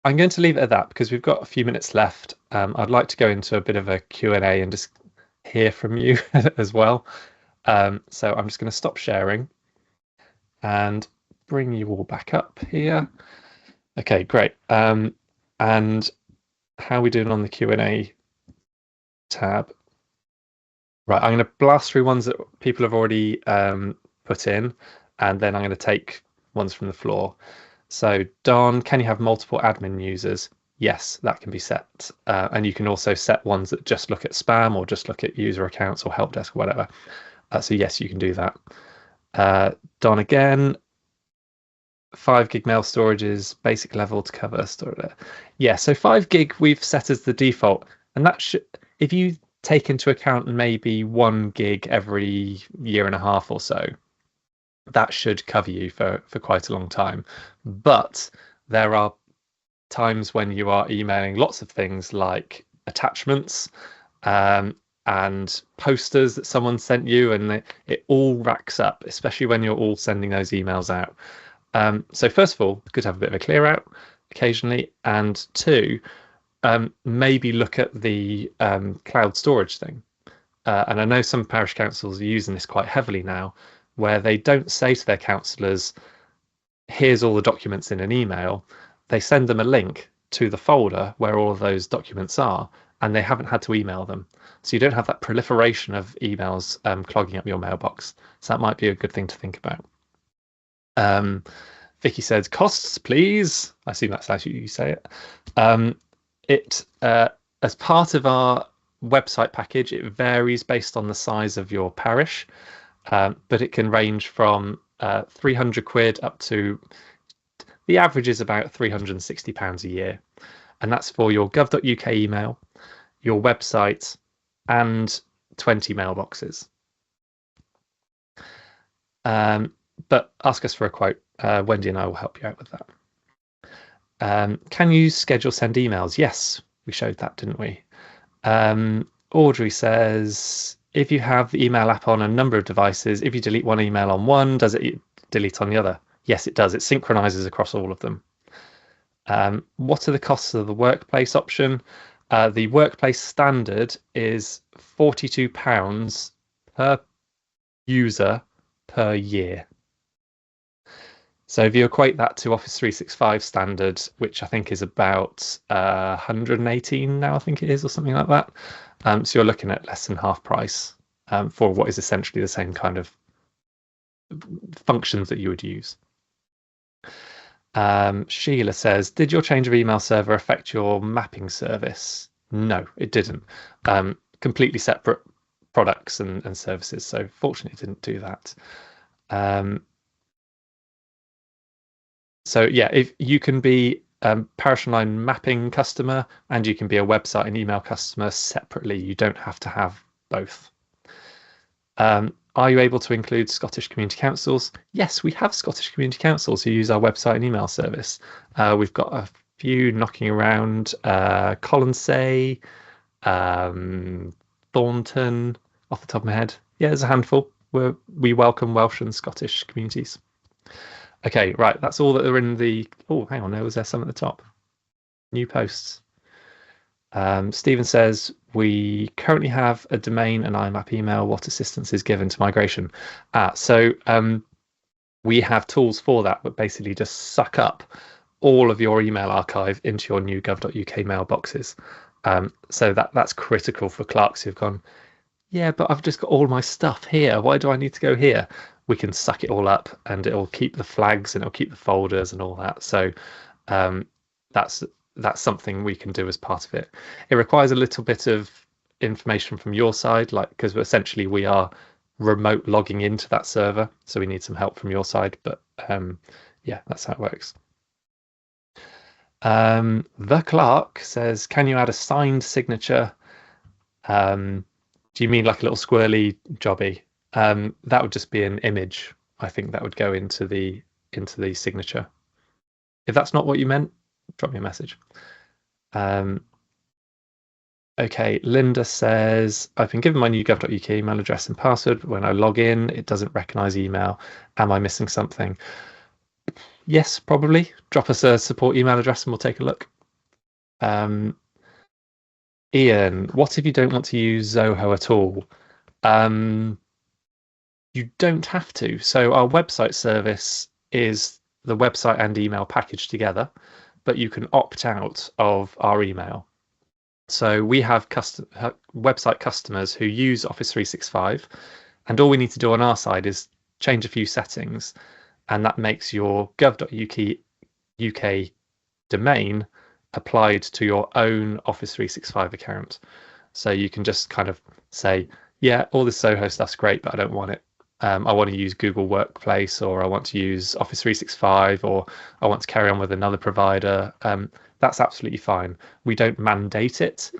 I'm going to leave it at that because we've got a few minutes left. I'd like to go into a bit of a Q&A and just hear from you as well. So I'm just going to stop sharing and bring you all back up here. Okay, great. And how are we doing on the Q&A tab? Right, I'm going to blast through ones that people have already put in, and then I'm going to take ones from the floor. So Don, can you have multiple admin users? Yes, that can be set. And you can also set ones that just look at spam or just look at user accounts or help desk or whatever. So yes, you can do that. Don again, 5 gig mail storage is basic level to cover storage. Yeah, so 5 gig we've set as the default. And that should, if you take into account maybe 1 gig every year and a half or so, that should cover you for quite a long time. But there are times when you are emailing lots of things like attachments and posters that someone sent you, and it all racks up, especially when you're all sending those emails out. So first of all, good to have a bit of a clear out occasionally, and two, maybe look at the cloud storage thing. And I know some parish councils are using this quite heavily now, where they don't say to their councillors, here's all the documents in an email. They send them a link to the folder where all of those documents are, and they haven't had to email them. So you don't have that proliferation of emails clogging up your mailbox. So that might be a good thing to think about. Vicky says, costs, please. I assume that's how you say it. As part of our website package, it varies based on the size of your parish, but it can range from 300 quid up to, the average is about £360 a year. And that's for your gov.uk email, your website, and 20 mailboxes. But ask us for a quote. Wendy and I will help you out with that. Can you schedule send emails? Yes, we showed that, didn't we? Audrey says, if you have the email app on a number of devices, if you delete one email on one, does it delete on the other? Yes, it does. It synchronizes across all of them. What are the costs of the workplace option? The workplace standard is £42 per user per year. So if you equate that to Office 365 standard, which I think is about 118 now, I think it is, or something like that. So you're looking at less than half price for what is essentially the same kind of functions that you would use. Sheila says, did your change of email server affect your mapping service? No, it didn't. Completely separate products and services. So fortunately, it didn't do that. So yeah, if you can be Parish Online mapping customer and you can be a website and email customer separately, you don't have to have both. Are you able to include Scottish community councils? Yes, we have Scottish community councils who use our website and email service. We've got a few knocking around, Colonsay, Thornton, off the top of my head. Yeah, there's a handful. We welcome Welsh and Scottish communities. Okay, right, that's all that are in the... Oh, hang on, was there some at the top? New posts. Stephen says, we currently have a domain and IMAP email. What assistance is given to migration? So we have tools for that, but basically just suck up all of your email archive into your new gov.uk mailboxes. So that's critical for clerks who've gone, yeah, but I've just got all my stuff here. Why do I need to go here? We can suck it all up and it'll keep the flags and it'll keep the folders and all that. So that's something we can do as part of it. It requires a little bit of information from your side, like, because essentially we are remote logging into that server, so we need some help from your side. But yeah, that's how it works. The Clerk says, can you add a signed signature Do you mean like a little squirrely jobby? That would just be an image. I think that would go into the signature. If that's not what you meant, drop me a message. Okay, Linda says, I've been given my new gov.uk email address and password, but when I log in, it doesn't recognize email. Am I missing something? Yes, probably. Drop us a support email address and we'll take a look. Ian, what if you don't want to use Zoho at all? You don't have to. So our website service is the website and email packaged together, but you can opt out of our email. So we have website customers who use Office 365, and all we need to do on our side is change a few settings, and that makes your gov.uk UK domain applied to your own Office 365 account. So you can just kind of say, yeah, all this Zoho stuff's great, but I don't want it. I want to use Google Workplace, or I want to use Office 365, or I want to carry on with another provider. That's absolutely fine. We don't mandate it.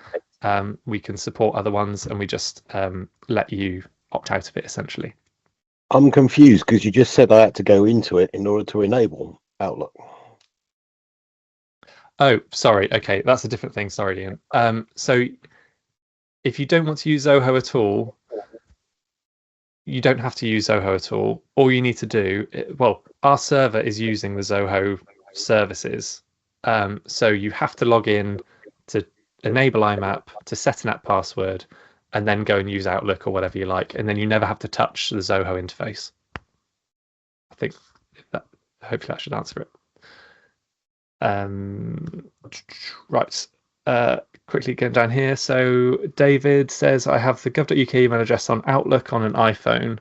We can support other ones, and we just let you opt out of it, essentially. I'm confused because you just said I had to go into it in order to enable Outlook. Oh, sorry. Okay, that's a different thing. Sorry, Ian. So if you don't want to use Zoho at all, you don't have to use Zoho at all. All you need to do, well, our server is using the Zoho services. So you have to log in to enable IMAP, to set an app password, and then go and use Outlook or whatever you like. And then you never have to touch the Zoho interface. I think hopefully that should answer it. Right. Quickly going down here. So David says, I have the gov.uk email address on Outlook on an iPhone,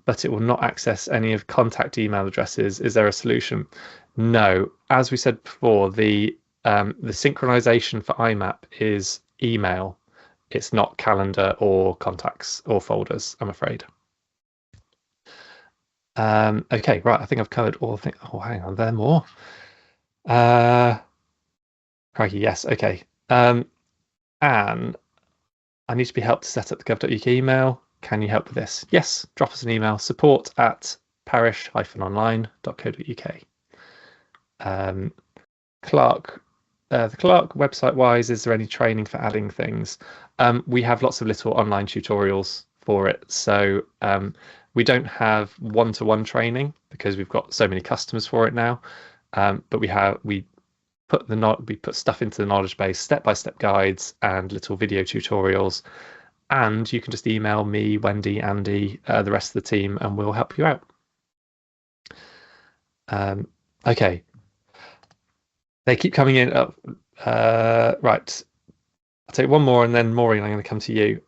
but it will not access any of contact email addresses. Is there a solution? No. As we said before, the synchronization for IMAP is email. It's not calendar or contacts or folders, I'm afraid. Okay, right. I think I've covered all things. Oh, hang on, there are more. Crikey, yes, okay. Anne, I need to be helped to set up the gov.uk email. Can you help with this? Yes, drop us an email, support@parish-online.co.uk. Clark, the Clark website-wise, is there any training for adding things? We have lots of little online tutorials for it. So we don't have one-to-one training because we've got so many customers for it now. But we put stuff into the knowledge base, step-by-step guides and little video tutorials, and you can just email me, Wendy, Andy, the rest of the team, and we'll help you out. Okay, they keep coming in. Right, I'll take one more, and then Maureen, I'm going to come to you.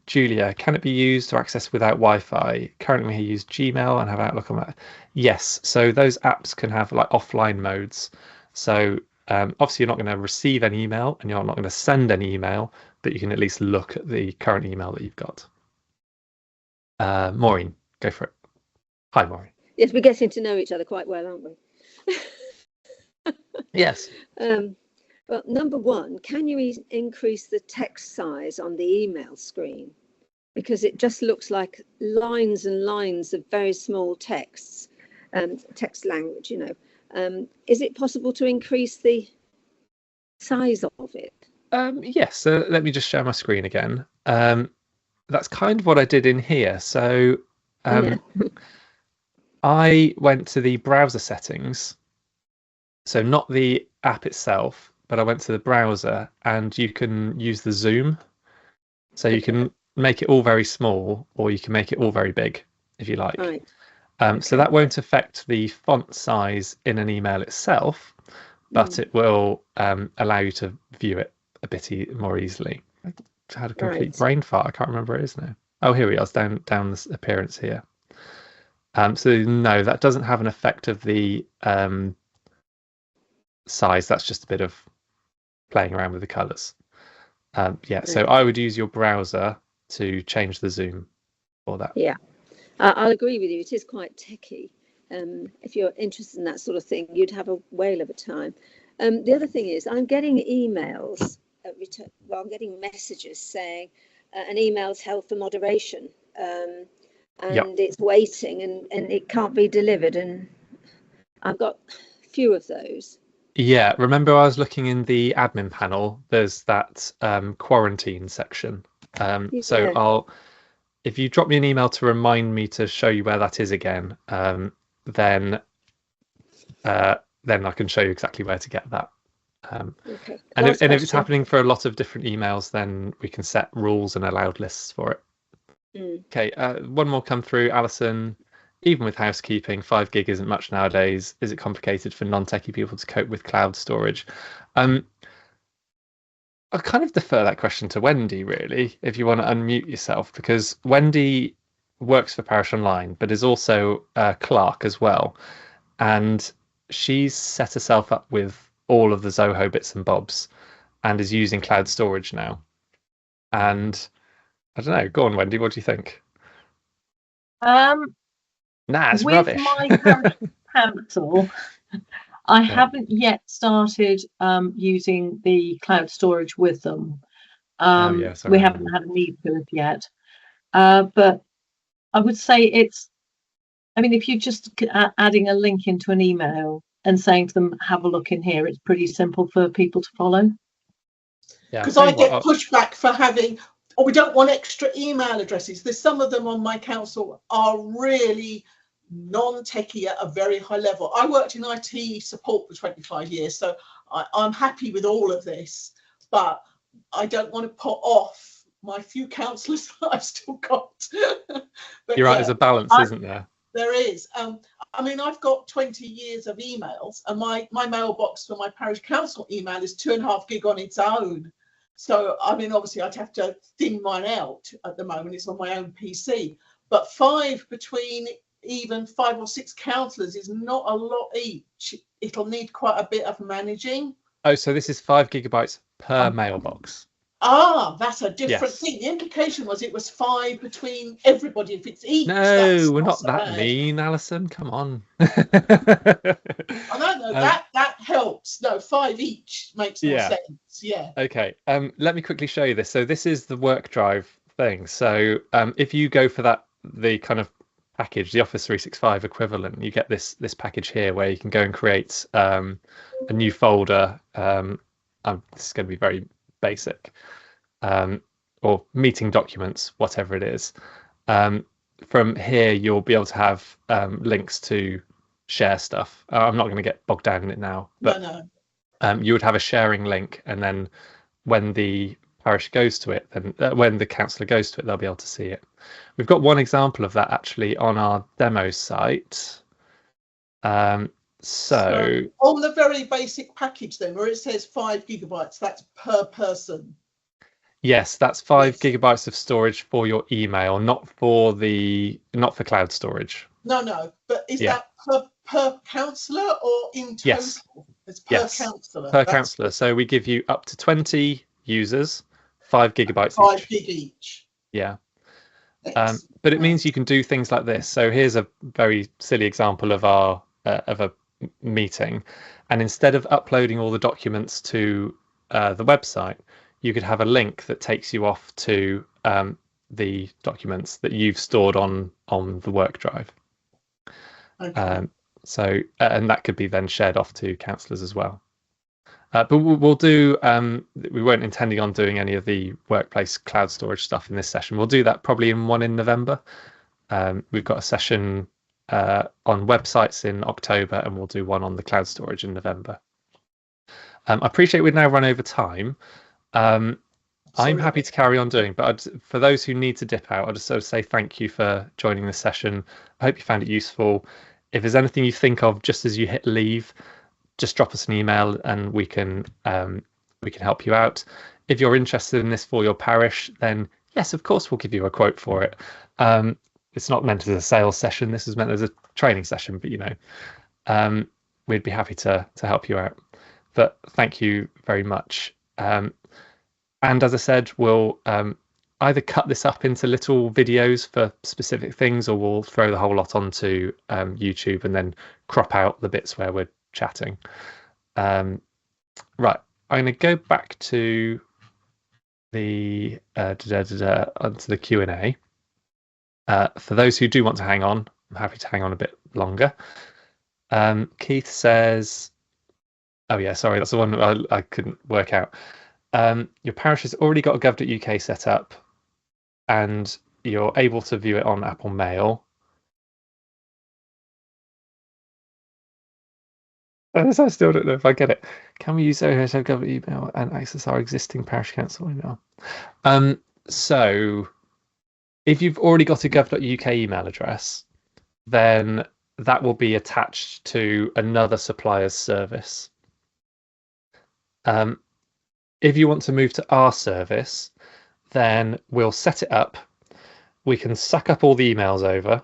Julia, can it be used to access without Wi-Fi? Currently, we use Gmail and have Outlook on that. Yes, so those apps can have like offline modes. So obviously, you're not going to receive any email, and you're not going to send any email, but you can at least look at the current email that you've got. Maureen, go for it. Hi, Maureen. Yes, we're getting to know each other quite well, aren't we? Yes. Well, number one, can you increase the text size on the email screen? Because it just looks like lines and lines of very small texts, text language, you know. Is it possible to increase the size of it? Yes, so let me just share my screen again. That's kind of what I did in here. So I went to the browser settings. So not the app itself, but I went to the browser, and you can use the zoom. So you can make it all very small, or you can make it all very big if you like. Right. So that won't affect the font size in an email itself, but it will allow you to view it a bit more easily. I had a complete brain fart. I can't remember where it is now. Oh, here we are. It's down this appearance here. So no, that doesn't have an effect of the size. That's just a bit of playing around with the colors. So I would use your browser to change the zoom for that. Yeah, I'll agree with you. It is quite techy. If you're interested in that sort of thing, you'd have a whale of a time. The other thing is, I'm getting emails I'm getting messages saying an email's held for moderation, and it's waiting, and it can't be delivered. And I've got a few of those. Yeah, remember I was looking in the admin panel. There's that quarantine section. So if you drop me an email to remind me to show you where that is again, then I can show you exactly where to get that. Okay. And if it's happening for a lot of different emails, then we can set rules and allowed lists for it. Okay, one more come through, Alison. Even with housekeeping, 5 gig isn't much nowadays. Is it complicated for non-techie people to cope with cloud storage? I kind of defer that question to Wendy, really, if you want to unmute yourself, because Wendy works for Parish Online, but is also a clerk as well. And she's set herself up with all of the Zoho bits and bobs and is using cloud storage now. And I don't know, go on, Wendy, what do you think? It's with rubbish. my parish council, I haven't yet started using the cloud storage with them. We haven't had a need to it yet. But I would say if you're just adding a link into an email and saying to them, have a look in here, it's pretty simple for people to follow. Because I get pushback for having, we don't want extra email addresses. There's some of them on my council are really non-techie at a very high level. I worked in IT support for 25 years, so I'm happy with all of this, but I don't want to put off my few councillors that I've still got. But you're right, there's a balance, isn't there? There is. I've got 20 years of emails, and my mailbox for my parish council email is 2.5 gig on its own. So, obviously I'd have to thin mine out at the moment. It's on my own PC. But between even 5 or 6 councillors is not a lot each. It'll need quite a bit of managing. Oh, so this is 5 gigabytes per mailbox. That's a different thing. The implication was it was 5 between everybody. If it's each, no, we're not that mean, Alison. Come on. I don't know. That helps. No, 5 each makes more sense. Yeah. Okay. Let me quickly show you this. So this is the work drive thing. So if you go for the kind of package, the Office 365 equivalent, you get this package here where you can go and create a new folder. This is going to be very basic, or meeting documents, whatever it is. From here, you'll be able to have links to share stuff. I'm not going to get bogged down in it now, but you would have a sharing link, and then when the parish goes to it, then when the councillor goes to it, they'll be able to see it. We've got one example of that actually on our demo site. So on the very basic package then, where it says 5 gigabytes, that's per person. Yes, that's 5 gigabytes of storage for your email, not for cloud storage. No, but is that per councillor or in total? Yes. It's per councillor. Per councillor. So we give you up to 20 users, 5 gigabytes 5 gig each. Yeah. But it means you can do things like this. So here's a very silly example of a meeting, and instead of uploading all the documents to the website, you could have a link that takes you off to the documents that you've stored on the work drive. Okay. And that could be then shared off to councillors as well. But we'll do. We weren't intending on doing any of the workplace cloud storage stuff in this session. We'll do that probably in November. We've got a session on websites in October, and we'll do one on the cloud storage in November. I appreciate we've now run over time. I'm happy to carry on doing, but for those who need to dip out, I'll just sort of say thank you for joining this session. I hope you found it useful. If there's anything you think of just as you hit leave, just drop us an email and we can help you out. If you're interested in this for your parish, then yes, of course, we'll give you a quote for it. It's not meant as a sales session. This is meant as a training session, but we'd be happy to help you out. But thank you very much. And as I said, we'll either cut this up into little videos for specific things, or we'll throw the whole lot onto YouTube and then crop out the bits where we're chatting. Right, I'm going to go back to the onto the Q&A. For those who do want to hang on, I'm happy to hang on a bit longer. Keith says, oh yeah, sorry, that's the one I couldn't work out. Your parish has already got a gov.uk set up and you're able to view it on Apple Mail. I still don't know if I get it. Can we use gov email and access our existing parish council email? So if you've already got a gov.uk email address, then that will be attached to another supplier's service. If you want to move to our service, then we'll set it up. We can suck up all the emails over,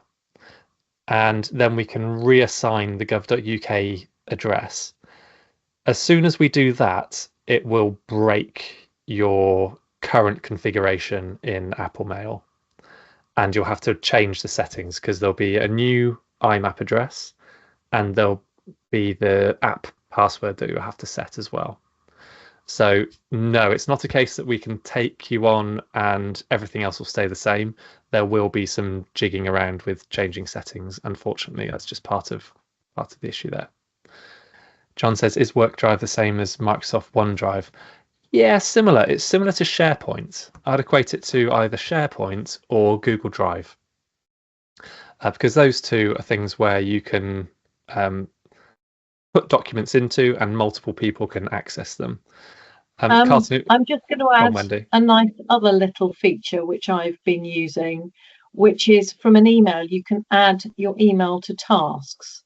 and then we can reassign the gov.uk address. As soon as we do that, it will break your current configuration in Apple Mail, and you'll have to change the settings because there'll be a new IMAP address and there'll be the app password that you'll have to set as well. So no, it's not a case that we can take you on and everything else will stay the same. There will be some jigging around with changing settings. Unfortunately, that's just part of the issue there. John says, is WorkDrive the same as Microsoft OneDrive? Yeah, similar. It's similar to SharePoint. I'd equate it to either SharePoint or Google Drive, because those two are things where you can put documents into and multiple people can access them. Carlton, I'm just going to add a nice other little feature which I've been using, which is from an email, you can add your email to tasks.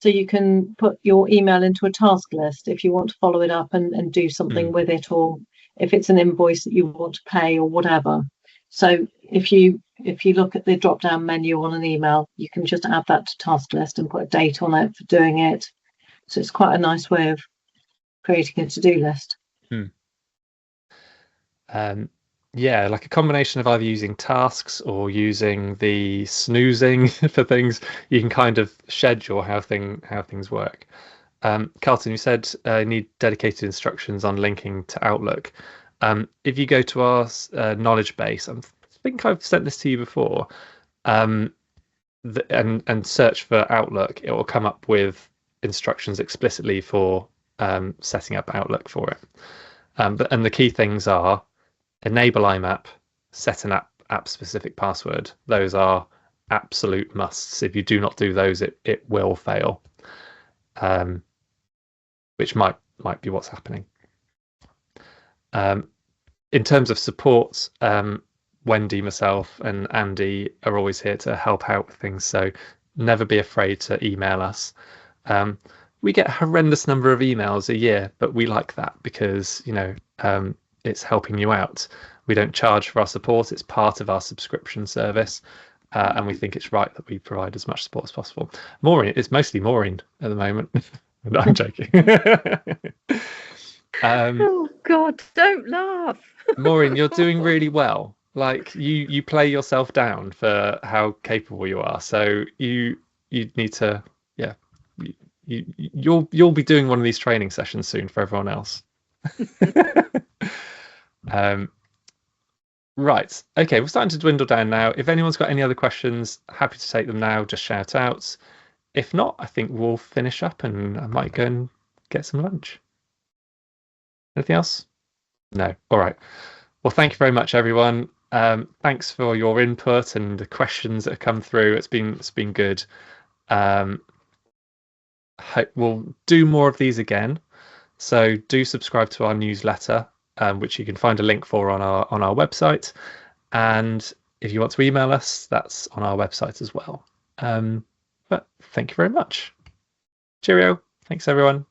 So you can put your email into a task list if you want to follow it up and do something with it, or if it's an invoice that you want to pay or whatever. So if you look at the drop down menu on an email, you can just add that to task list and put a date on it for doing it. So it's quite a nice way of creating a to-do list. Yeah, like a combination of either using tasks or using the snoozing for things. You can kind of schedule how things work. Carlton, you said you need dedicated instructions on linking to Outlook. If you go to our knowledge base, I think I've sent this to you before, and search for Outlook, it will come up with instructions explicitly for setting up Outlook for it. And the key things are enable IMAP, set an app specific password. Those are absolute musts. If you do not do those, it will fail, which might be what's happening. In terms of support, Wendy, myself, and Andy are always here to help out with things. So never be afraid to email us. We get a horrendous number of emails a year, but we like that because it's helping you out. We don't charge for our support. It's part of our subscription service. And we think it's right that we provide as much support as possible. Maureen, it's mostly Maureen at the moment. No, I'm joking. Oh God, don't laugh. Maureen, you're doing really well. Like you play yourself down for how capable you are. So you need to, yeah, you'll be doing one of these training sessions soon for everyone else. Right. Okay, we're starting to dwindle down now. If anyone's got any other questions, happy to take them now. Just shout out. If not, I think we'll finish up and I might go and get some lunch. Anything else? No. All right. Well, thank you very much, everyone. Thanks for your input and the questions that have come through. It's been good. We'll do more of these again. So do subscribe to our newsletter, which you can find a link for on our website. And if you want to email us, that's on our website as well. But thank you very much. Cheerio. Thanks, everyone.